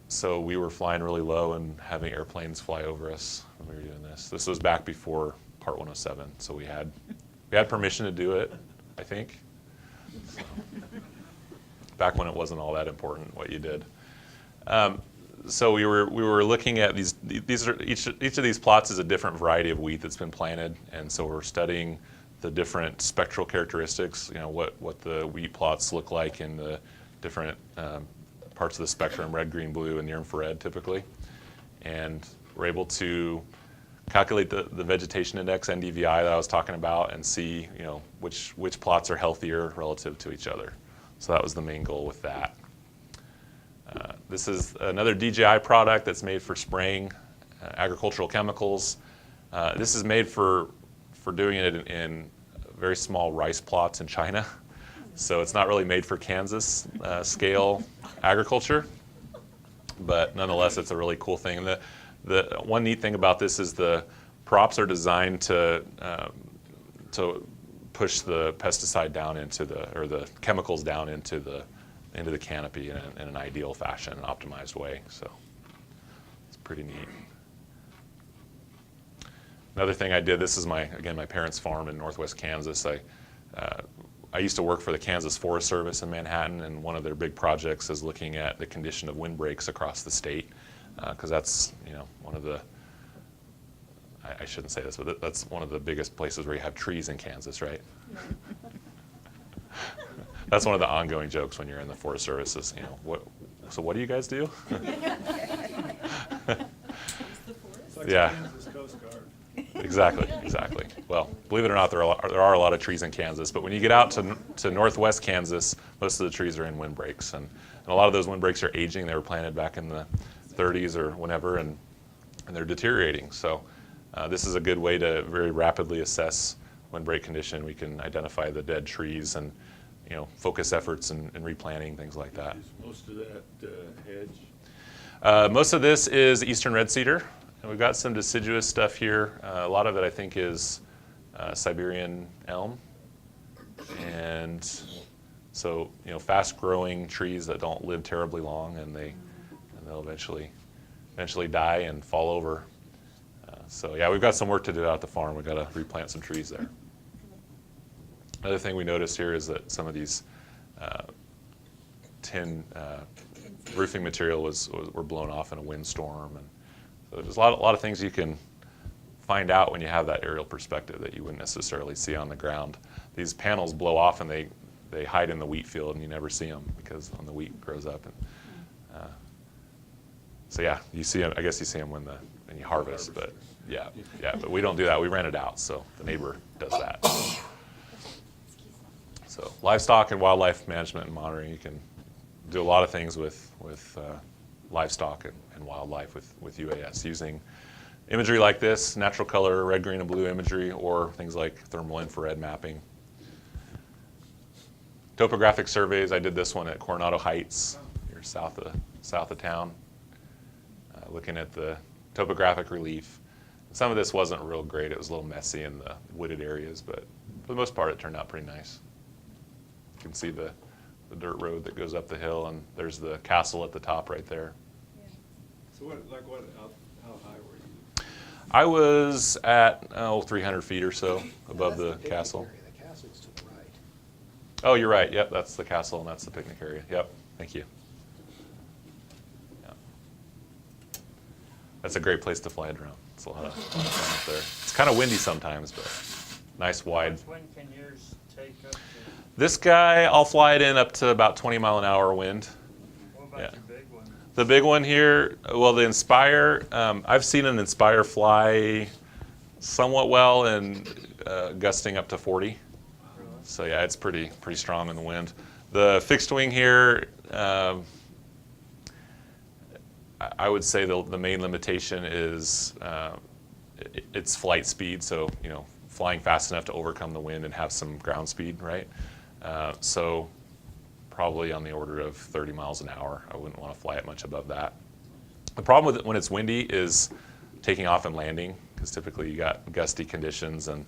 So we were flying really low and having airplanes fly over us when we were doing this. This was back before Part 107, so we had permission to do it, I think. So, back when it wasn't all that important what you did. So we were looking at these are each of these plots is a different variety of wheat that's been planted, and so we're studying the different spectral characteristics. You know what the wheat plots look like in the different parts of the spectrum: red, green, blue, and near infrared typically. And we're able to calculate the vegetation index (NDVI) that I was talking about, and see which plots are healthier relative to each other. So that was the main goal with that. This is another DJI product that's made for spraying agricultural chemicals. This is made for doing it in very small rice plots in China. So it's not really made for Kansas scale agriculture, but nonetheless, it's a really cool thing. The one neat thing about this is the props are designed to push the pesticide down into or the chemicals down into the canopy in an ideal fashion, an optimized way. So it's pretty neat. Another thing I did, this is my parents' farm in northwest Kansas. I used to work for the Kansas Forest Service in Manhattan, and one of their big projects is looking at the condition of windbreaks across the state, because that's one of the, I shouldn't say this, but that's one of the biggest places where you have trees in Kansas, right? That's one of the ongoing jokes when you're in the Forest Service is, so what do you guys do? Yeah. Exactly. Well, believe it or not, there are a lot of trees in Kansas, but when you get out to northwest Kansas, most of the trees are in windbreaks, and a lot of those windbreaks are aging. They were planted back in the 30s or whenever, and they're deteriorating. So this is a good way to very rapidly assess windbreak condition. We can identify the dead trees and focus efforts in replanting, things like that. Is most of that hedge? Most of this is eastern red cedar, and we've got some deciduous stuff here. A lot of it, I think, is Siberian elm, and so fast-growing trees that don't live terribly long, and they'll eventually die and fall over. So yeah, we've got some work to do out at the farm. We've got to replant some trees there. Another thing we noticed here is that some of these tin roofing material were blown off in a windstorm, and so there's a lot of things you can find out when you have that aerial perspective that you wouldn't necessarily see on the ground. These panels blow off and they hide in the wheat field, and you never see them because when the wheat grows up. And so yeah, you see them. I guess you see them when you harvest, but yeah, but we don't do that. We rent it out, so the neighbor does that. So livestock and wildlife management and monitoring, you can do a lot of things with livestock and wildlife with UAS using imagery like this, natural color, red, green, and blue imagery, or things like thermal infrared mapping. Topographic surveys, I did this one at Coronado Heights, here south of town, looking at the topographic relief. Some of this wasn't real great. It was a little messy in the wooded areas, but for the most part, it turned out pretty nice. You can see the dirt road that goes up the hill, and there's the castle at the top right there. So how high were you? I was at 300 feet or so above the castle. The castle's to the right. Oh, you're right. Yep, that's the castle, and that's the picnic area. Yep, thank you. Yeah. That's a great place to fly a drone. It's a lot of fun up there. It's kind of windy sometimes, but nice wide. When can yours take up to? This guy, I'll fly it in up to about 20-mile-an-hour wind. What about Yeah. your big one? The big one here, well, the Inspire, I've seen an Inspire fly somewhat well and gusting up to 40. Really? So yeah, it's pretty strong in the wind. The fixed wing here, I would say the main limitation is its flight speed. So, flying fast enough to overcome the wind and have some ground speed, right? So probably on the order of 30 miles an hour. I wouldn't want to fly it much above that. The problem with it when it's windy is taking off and landing, because typically you got gusty conditions, and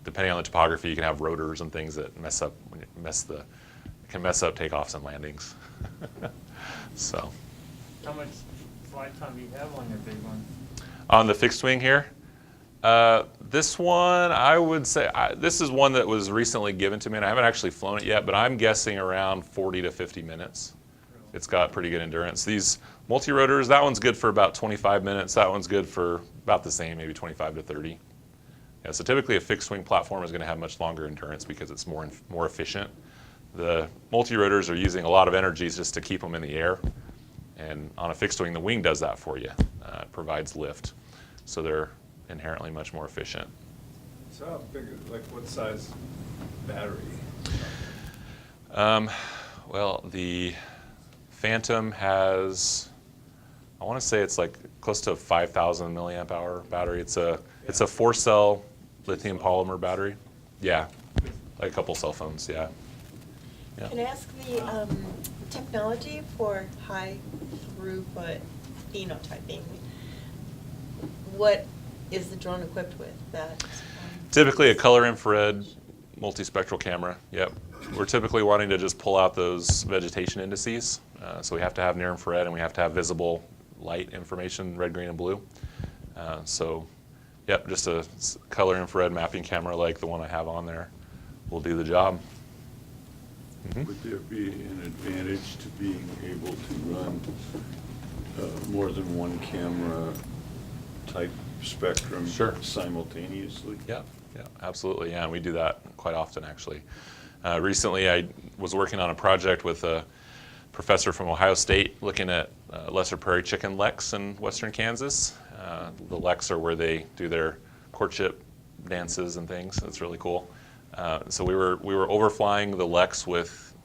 depending on the topography, you can have rotors and things that mess up takeoffs and landings. So. How much flight time do you have on your big one? On the fixed wing here, this one, I would say, this is one that was recently given to me, and I haven't actually flown it yet, but I'm guessing around 40 to 50 minutes. It's got pretty good endurance. These multi-rotors, that one's good for about 25 minutes. That one's good for about the same, maybe 25 to 30. Yeah, so typically a fixed wing platform is going to have much longer endurance because it's more efficient. The multi-rotors are using a lot of energy just to keep them in the air. And on a fixed wing, the wing does that for you. It provides lift. So they're inherently much more efficient. So how big, like what size battery? Well, the Phantom has, I want to say it's like close to a 5,000 milliamp hour battery. It's a 4-cell lithium polymer battery. Yeah, like a couple cell phones, yeah. Can I ask the technology for high throughput phenotyping? What is the drone equipped with? Typically a color infrared multispectral camera, yep. We're typically wanting to just pull out those vegetation indices. So we have to have near infrared and we have to have visible light information, red, green, and blue. So, yep, just a color infrared mapping camera like the one I have on there will do the job. Mm-hmm. Would there be an advantage to being able to run more than one camera type spectrum simultaneously? Yeah, absolutely. Yeah, and we do that quite often, actually. Recently, I was working on a project with a professor from Ohio State looking at lesser prairie chicken leks in western Kansas. The leks are where they do their courtship dances and things. It's really cool. So we were overflying the leks with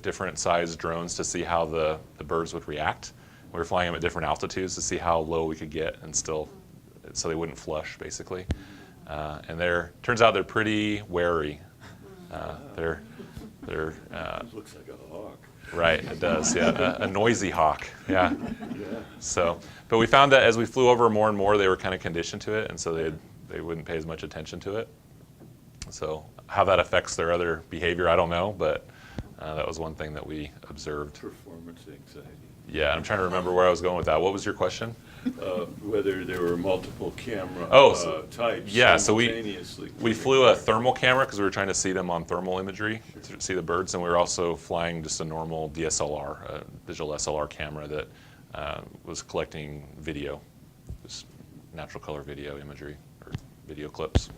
different sized drones to see how the birds would react. We were flying them at different altitudes to see how low we could get and still, so they wouldn't flush, basically. And turns out they're pretty wary. It looks like a hawk. Right, it does, yeah. A noisy hawk, yeah. So, but we found that as we flew over more and more, they were kind of conditioned to it, and so they wouldn't pay as much attention to it. So how that affects their other behavior, I don't know, but that was one thing that we observed. Performance anxiety. Yeah, I'm trying to remember where I was going with that. What was your question? Whether there were multiple camera types simultaneously. So we flew a thermal camera because we were trying to see them on thermal imagery, to see the birds, and we were also flying just a normal DSLR, a digital SLR camera that was collecting video, just natural color video imagery or video clips.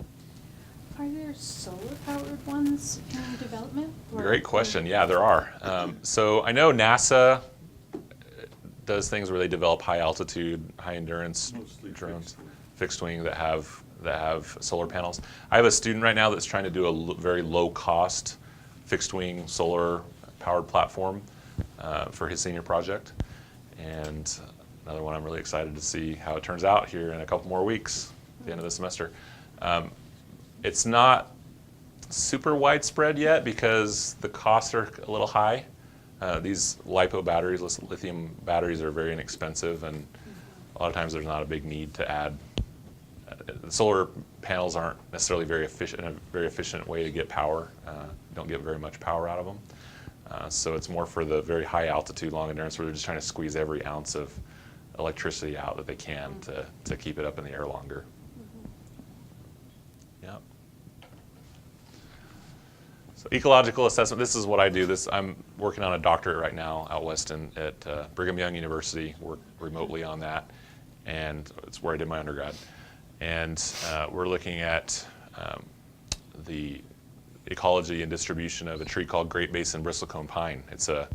Are there solar-powered ones in development? Great question. Yeah, there are. So I know NASA does things where they develop high altitude, high endurance drones, fixed wing that have solar panels. I have a student right now that's trying to do a very low cost fixed wing solar powered platform for his senior project. And another one I'm really excited to see how it turns out here in a couple more weeks at the end of the semester. It's not super widespread yet because the costs are a little high. These LiPo batteries, lithium batteries, are very inexpensive, and a lot of times there's not a big need to add. Solar panels aren't necessarily very efficient way to get power. Don't get very much power out of them. So it's more for the very high altitude, long endurance, where they're just trying to squeeze every ounce of electricity out that they can to keep it up in the air longer. Yeah. So ecological assessment, this is what I do. I'm working on a doctorate right now out west at Brigham Young University, work remotely on that, and it's where I did my undergrad. And we're looking at the ecology and distribution of a tree called Great Basin bristlecone pine. It's a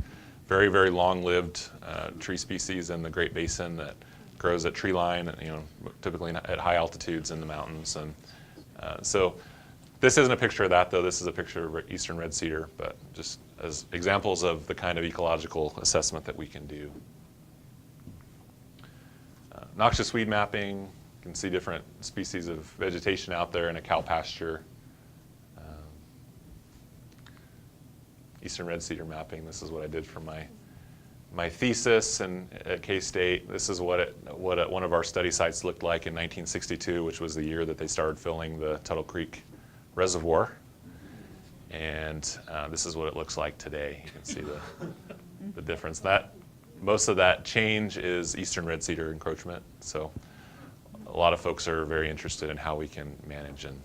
very, very long-lived tree species in the Great Basin that grows at tree line, typically at high altitudes in the mountains. And so This isn't a picture of that, though. This is a picture of eastern red cedar, but just as examples of the kind of ecological assessment that we can do. Noxious weed mapping. You can see different species of vegetation out there in a cow pasture. Eastern red cedar mapping. This is what I did for my thesis at K-State. This is what one of our study sites looked like in 1962, which was the year that they started filling the Tuttle Creek Reservoir. And this is what it looks like today. You can see the difference. Most of that change is eastern red cedar encroachment. So a lot of folks are very interested in how we can manage and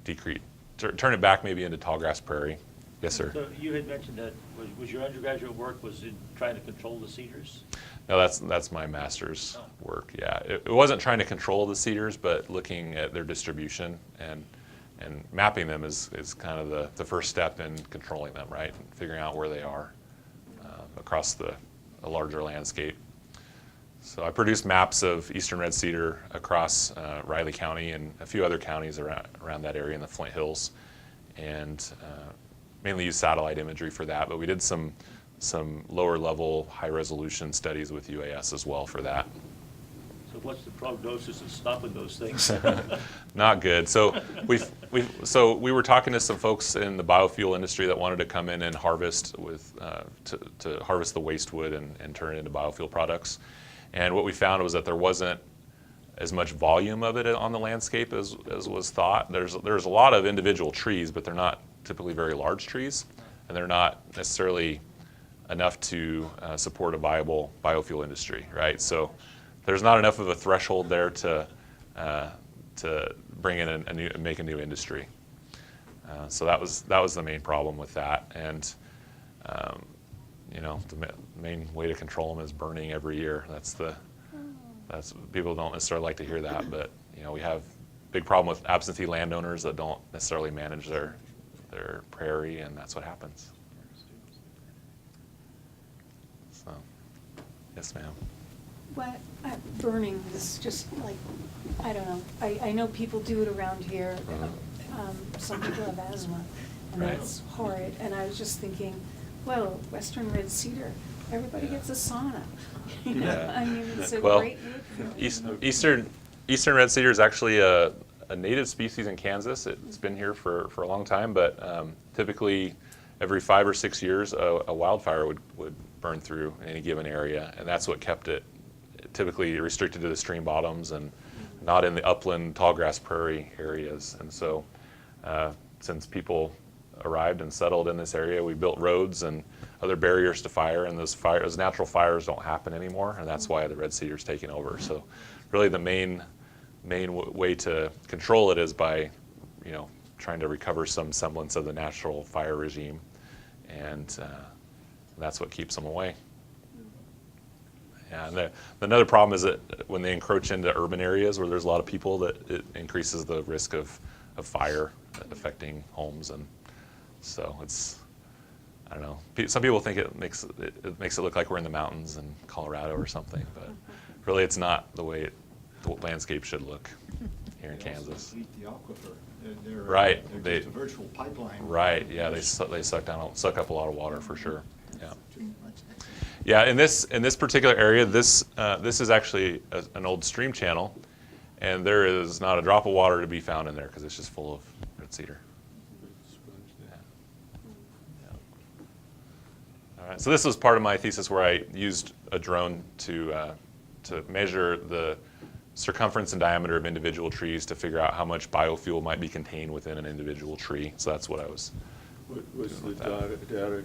decrease, turn it back maybe into tallgrass prairie. Yes, sir. So you had mentioned that was your undergraduate work was in trying to control the cedars? No, that's my master's work. Yeah, it wasn't trying to control the cedars, but looking at their distribution and mapping them is kind of the first step in controlling them, right? And figuring out where they are across a larger landscape. So I produced maps of eastern red cedar across Riley County and a few other counties around that area in the Flint Hills, and mainly used satellite imagery for that. But we did some lower level, high resolution studies with UAS as well for that. So what's the prognosis of stopping those things? Not good. So we were talking to some folks in the biofuel industry that wanted to come in and harvest to harvest the waste wood and turn it into biofuel products. And what we found was that there wasn't as much volume of it on the landscape as was thought. There's a lot of individual trees, but they're not typically very large trees, and they're not necessarily enough to support a viable biofuel industry, right? So there's not enough of a threshold there to bring in make a new industry. So that was the main problem with that, and the main way to control them is burning every year. That's people don't necessarily like to hear that, but we have a big problem with absentee landowners that don't necessarily manage their prairie, and that's what happens. So, yes, ma'am. What, burning is just like, I don't know. I know people do it around here. Some people have asthma, and Right. that's horrid. And I was just thinking, well, western red cedar, everybody gets a sauna. Yeah. I mean, it's a Well, great mood for Eastern red cedar is actually a native species in Kansas. It's been here for a long time, but typically every 5 or 6 years a wildfire would burn through any given area, and that's what kept it typically restricted to the stream bottoms and not in the upland tallgrass prairie areas. And so since people arrived and settled in this area, we built roads and other barriers to fire, and those natural fires don't happen anymore, and that's why the red cedar's taken over. So really the main way to control it is by trying to recover some semblance of the natural fire regime, and that's what keeps them away. Yeah, and another problem is that when they encroach into urban areas where there's a lot of people, that it increases the risk of fire affecting homes, and so I don't know. Some people think it makes it look like we're in the mountains in Colorado or something, but really it's not the way the landscape should look here in Kansas. They deplete the aquifer. Right. They're just a virtual pipeline. Right. Yeah. They suck up a lot of water for sure. Yeah. Too much. Yeah. In this particular area, this is actually an old stream channel, and there is not a drop of water to be found in there because it's just full of red cedar. All right. So this was part of my thesis where I used a drone to measure the circumference and diameter of individual trees to figure out how much biofuel might be contained within an individual tree. So that's what I was. Was the data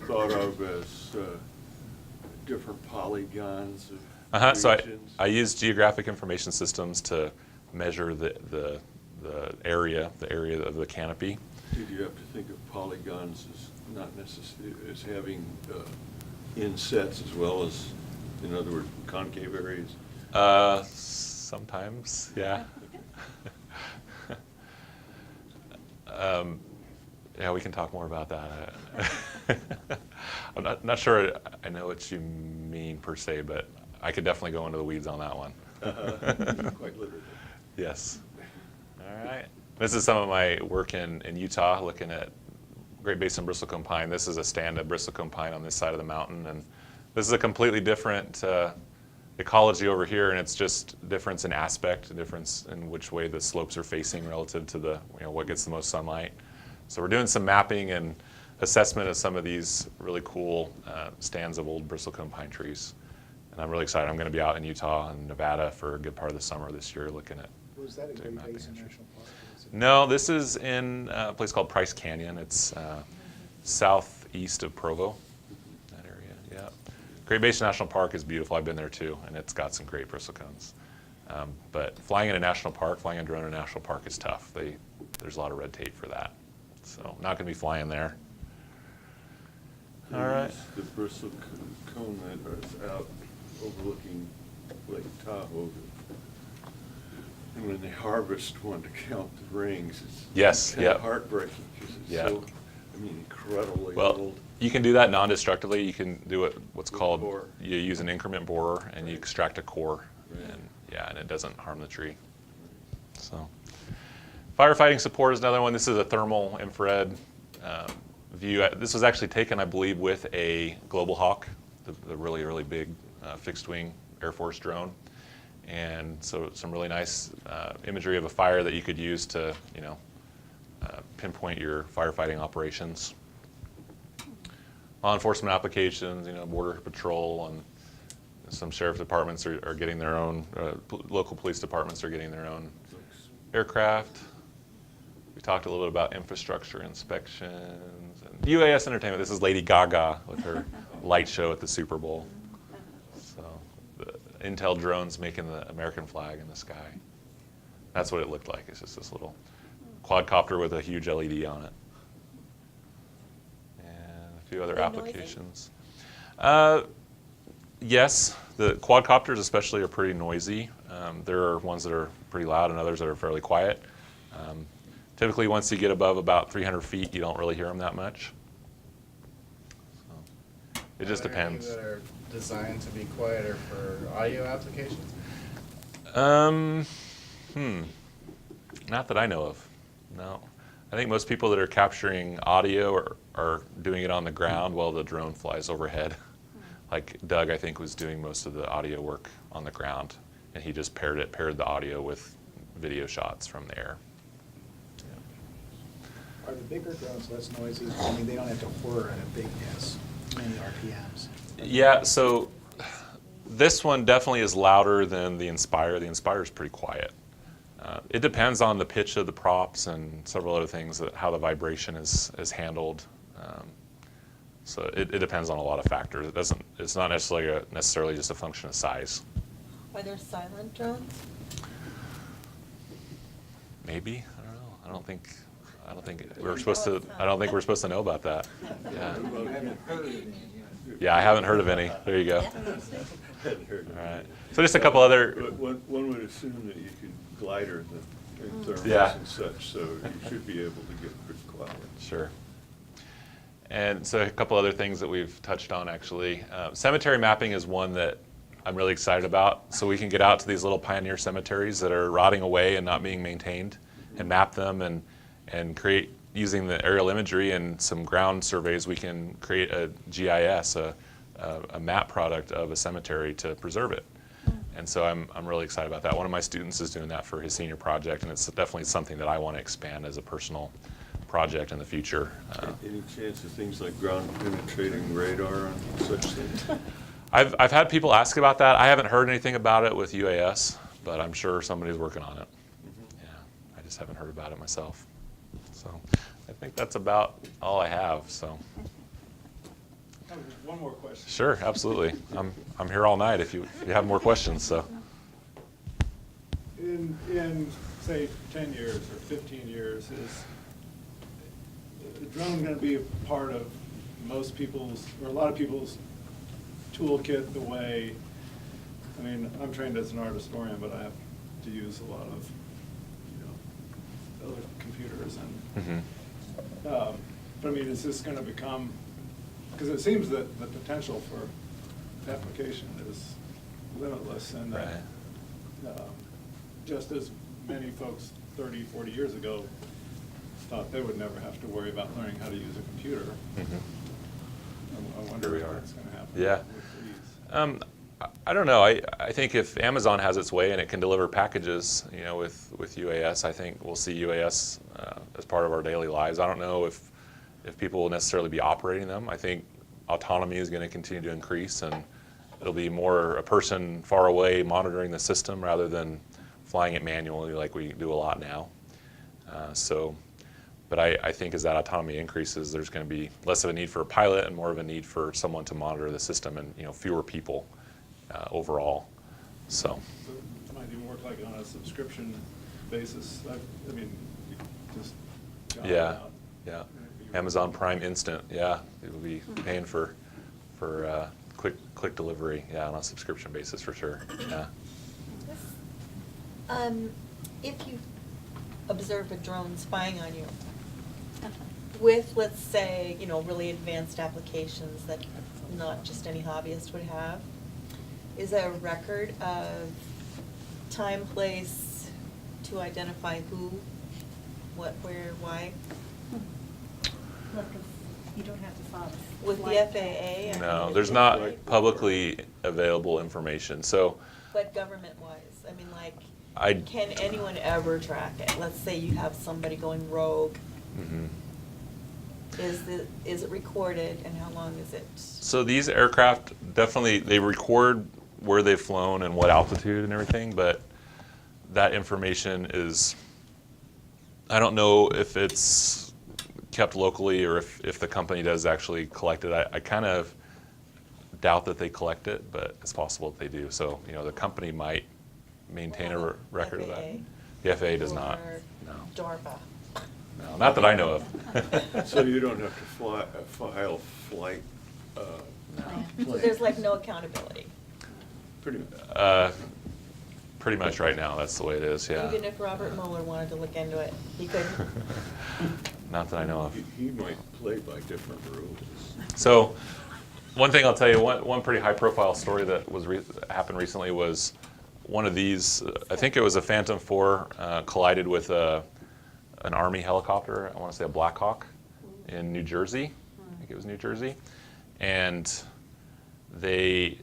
thought of as different polygons of So regions? I used geographic information systems to measure the area of the canopy. Did you have to think of polygons as not necessarily as having insets as well as, in other words, concave areas? Sometimes, yeah. Yeah, we can talk more about that. I'm not sure I know what you mean per se, but I could definitely go into the weeds on that one. Quite literally. Yes. All right. This is some of my work in Utah, looking at Great Basin bristlecone pine. This is a stand of bristlecone pine on this side of the mountain, and this is a completely different ecology over here, and it's just difference in aspect, difference in which way the slopes are facing relative to the, what gets the most sunlight. So we're doing some mapping and assessment of some of these really cool stands of old bristlecone pine trees. And I'm really excited. I'm going to be out in Utah and Nevada for a good part of the summer this year looking at. Was that a doing Great mapping Basin and National Park? Or is it- No, this is in a place called Price Canyon. It's southeast of Provo, that area, yeah. Great Basin National Park is beautiful. I've been there too, and it's got some great bristlecones. But flying in a national park, flying a drone in a national park is tough. There's a lot of red tape for that. So not going to be flying there. All right. The bristlecone that is out overlooking Lake Tahoe. And when they harvest one to count the rings, it's Yes, kind of yeah. heartbreaking because it's Yeah. so, incredibly Well, old. you can do that non-destructively. You can do what's With called, core. you use an increment borer and you Right. extract a core. Right. And it doesn't harm the tree. So, Firefighting Support is another one. This is a thermal infrared view. This was actually taken, I believe, with a Global Hawk, the really, really big fixed wing Air Force drone. And so some really nice imagery of a fire that you could use to, pinpoint your firefighting operations. Law enforcement applications, Border Patrol, and some sheriff departments are getting their own, local police departments are getting their own aircraft. We talked a little bit about infrastructure inspections. And UAS Entertainment, this is Lady Gaga with her light show at the Super Bowl. So the Intel drones making the American flag in the sky. That's what it looked like. It's just this little quadcopter with a huge LED on it. And a few other Is it noisy? applications. Yes, the quadcopters especially are pretty noisy. There are ones that are pretty loud and others that are fairly quiet. Typically, once you get above about 300 feet, you don't really hear them that much. So, it just depends. Are there any that are designed to be quieter for audio applications? Not that I know of. No. I think most people that are capturing audio are doing it on the ground while the drone flies overhead. Like Doug, I think, was doing most of the audio work on the ground, and he just paired the audio with video shots from the air. Are the bigger drones less noisy? They don't have to whir at a big many RPMs. Yeah, so this one definitely is louder than the Inspire. The Inspire is pretty quiet. It depends on the pitch of the props and several other things, how the vibration is handled. So it depends on a lot of factors. It's not necessarily just a function of size. Are there silent drones? Maybe, I don't know. I don't think we're supposed to. I don't think we're supposed to know about that. Yeah. Yeah, I haven't heard of any. There you go. All right. So just a couple other. One would assume that you could glider the thermals Yeah. and such, so you should be able to get good quality. Sure. And so a couple other things that we've touched on actually. Cemetery mapping is one that I'm really excited about. So we can get out to these little pioneer cemeteries that are rotting away and not being maintained, and map them and create, using the aerial imagery and some ground surveys, we can create a GIS, a map product of a cemetery to preserve it. And so I'm really excited about that. One of my students is doing that for his senior project, and it's definitely something that I want to expand as a personal project in the future. Any chance of things like ground penetrating radar and such things? I've had people ask about that. I haven't heard anything about it with UAS, but I'm sure somebody's working on it. Yeah, I just haven't heard about it myself. So I think that's about all I have. So. One more question. Sure, absolutely. I'm here all night if you have more questions. So. In say 10 years or 15 years, is the drone going to be a part of most people's or a lot of people's toolkit the way? I mean, I'm trained as an art historian, but I have to use a lot of other computers and. But I mean, is this going to become? Because it seems that the potential for application is limitless, and that just as many folks 30, 40 years ago thought they would never have to worry about learning how to use a computer. I wonder Here we if are. that's going to happen Yeah. with these. I don't know. I think if Amazon has its way and it can deliver packages, you know, with UAS, I think we'll see UAS as part of our daily lives. I don't know if people will necessarily be operating them. I think autonomy is going to continue to increase, and it'll be more a person far away monitoring the system rather than flying it manually like we do a lot now. But I think as that autonomy increases, there's going to be less of a need for a pilot and more of a need for someone to monitor the system, and, you know, fewer people overall. So It might even work like on a subscription basis. I mean, you just got it yeah, out. yeah. Amazon Prime Instant, yeah, it will be paying for quick delivery, yeah, on a subscription basis for sure. Yeah. If you observe a drone spying on you, with, let's say, you know, really advanced applications that not just any hobbyist would have, is there a record of time, place to identify who, what, where, why? Look, you don't have to follow. With the flight FAA? path. No, there's not publicly available information. So But government-wise, I mean, I. can anyone ever track it? Let's say you have somebody going rogue. Mhm. Is it recorded, and how long is it? So these aircraft definitely, they record where they've flown and what altitude and everything, but that information is, I don't know if it's kept locally or if the company does actually collect it. I kind of doubt that they collect it, but it's possible that they do. So, you know, the company might maintain a record of that. FAA? The FAA does not, Or no. DARPA? No, not that I know of. So you don't have to file flight, So there's like no accountability? pretty much. Pretty much right now, that's the way it is, yeah. Even if Robert Mueller wanted to look into it, he could? Not that I know of. He might play by different rules. So, one thing I'll tell you, one pretty high-profile story that was happened recently was one of these. I think it was a Phantom 4 collided with an Army helicopter. I want to say a Black Hawk in New Jersey. I think it was New Jersey, and they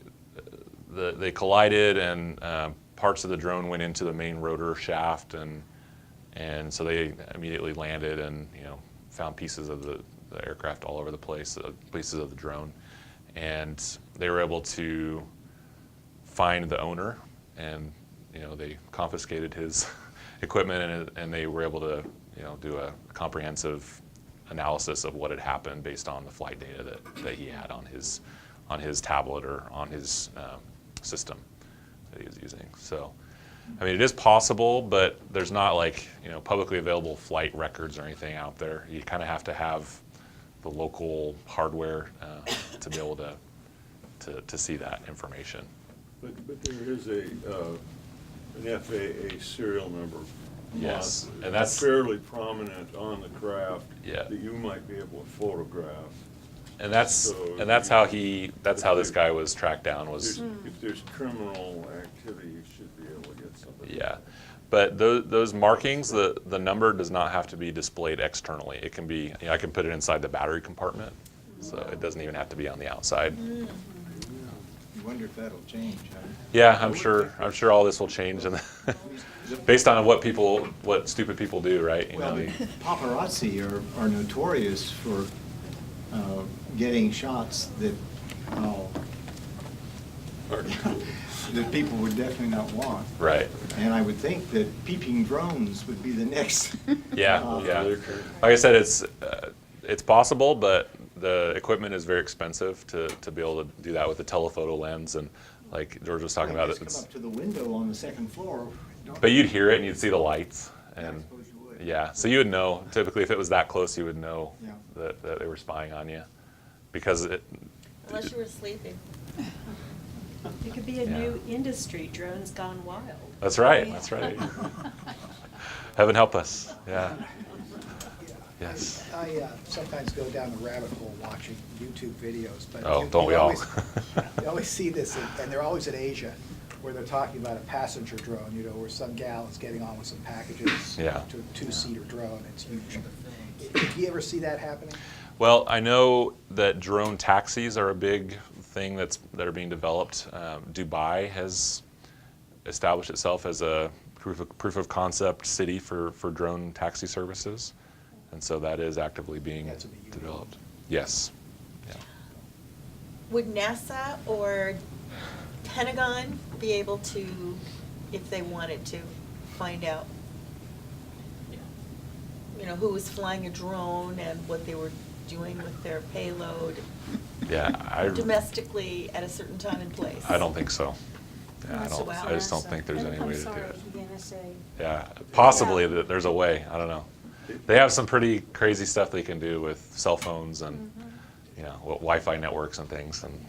collided, and parts of the drone went into the main rotor shaft, and so they immediately landed and, you know, found pieces of the aircraft all over the place, pieces of the drone, and they were able to find the owner, and, you know, they confiscated his equipment, and they were able to, you know, do a comprehensive analysis of what had happened based on the flight data that he had on his tablet or on his system that he was using. So, I mean, it is possible, but there's not, like, you know, publicly available flight records or anything out there. You kind of have to have the local hardware to be able to see that information. But there is an FAA serial number. Yes, model and that's fairly prominent on the craft. Yeah. That you might be able to photograph. And that's how this guy was tracked down was. If there's criminal activity, you should be able to get somebody. Yeah, but those markings, the number does not have to be displayed externally. It can be, you know, I can put it inside the battery compartment, so it doesn't even have to be on the outside. You wonder if that'll change, huh? Yeah, I'm sure all this will change, and based on what stupid people do, right? You Well, know, paparazzi are notorious for getting shots that that people would definitely not want. right. And I would think that peeping drones would be the next. Yeah, yeah. Like I said, it's possible, but the equipment is very expensive to be able to do that with a telephoto lens, and like George was talking about, Just come up to the window on the second floor. but you'd hear it and you'd see the lights, I and suppose you would. yeah, so you would know. Typically, if it was that close, you would know Yeah. that they were spying on you, because Unless you were sleeping. It could be a Yeah. new industry, drones gone wild. That's right. That's right. Heaven help us. Yeah. Yes. I sometimes go down the rabbit hole watching YouTube videos, but Oh, don't we all? You always see this, and they're always in Asia, where they're talking about a passenger drone, you know, where some gal is getting on with some packages Yeah. to a two-seater drone, it's huge. Do you ever see that happening? Well, I know that drone taxis are a big thing that are being developed. Dubai has established itself as a proof of concept city for drone taxi services, and so that is actively being That's in the UAE. developed. Yes. Yeah. Would NASA or Pentagon be able to, if they wanted to, find out, you know, who was flying a drone and what they were doing with their payload Yeah. domestically at a certain time and place? I don't think so. Yeah, I So I just don't NASA. think there's any way to do I'm it. sorry, the NSA. Yeah, possibly that there's a way. I don't know. They have some pretty crazy stuff they can do with cell phones and you know Wi-Fi networks and things. And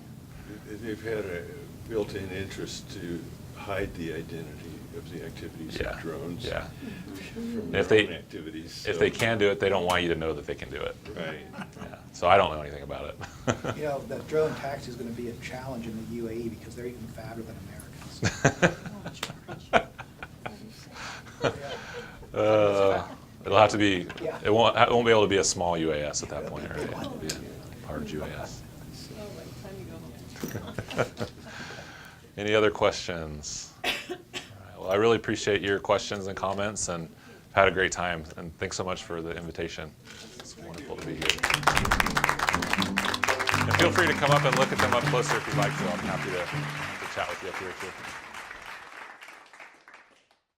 They've had a built-in interest to hide the identity of the activities yeah, of drones. yeah. From And their if they own activities. if so- they can do it, they don't want you to know that they can do it. Right. Yeah. So I don't know anything about it. You know, the drone taxi is going to be a challenge in the UAE because they're even fatter than Americans. It'll have to be. Yeah. It won't be able to be a small UAS at that point, right? It'll be a large UAS. Any other questions? All right, well, I really appreciate your questions and comments, and had a great time. And thanks so much for the invitation. It's wonderful to be here. And feel free to come up and look at them up closer if you'd like to. I'm happy to chat with you up here too.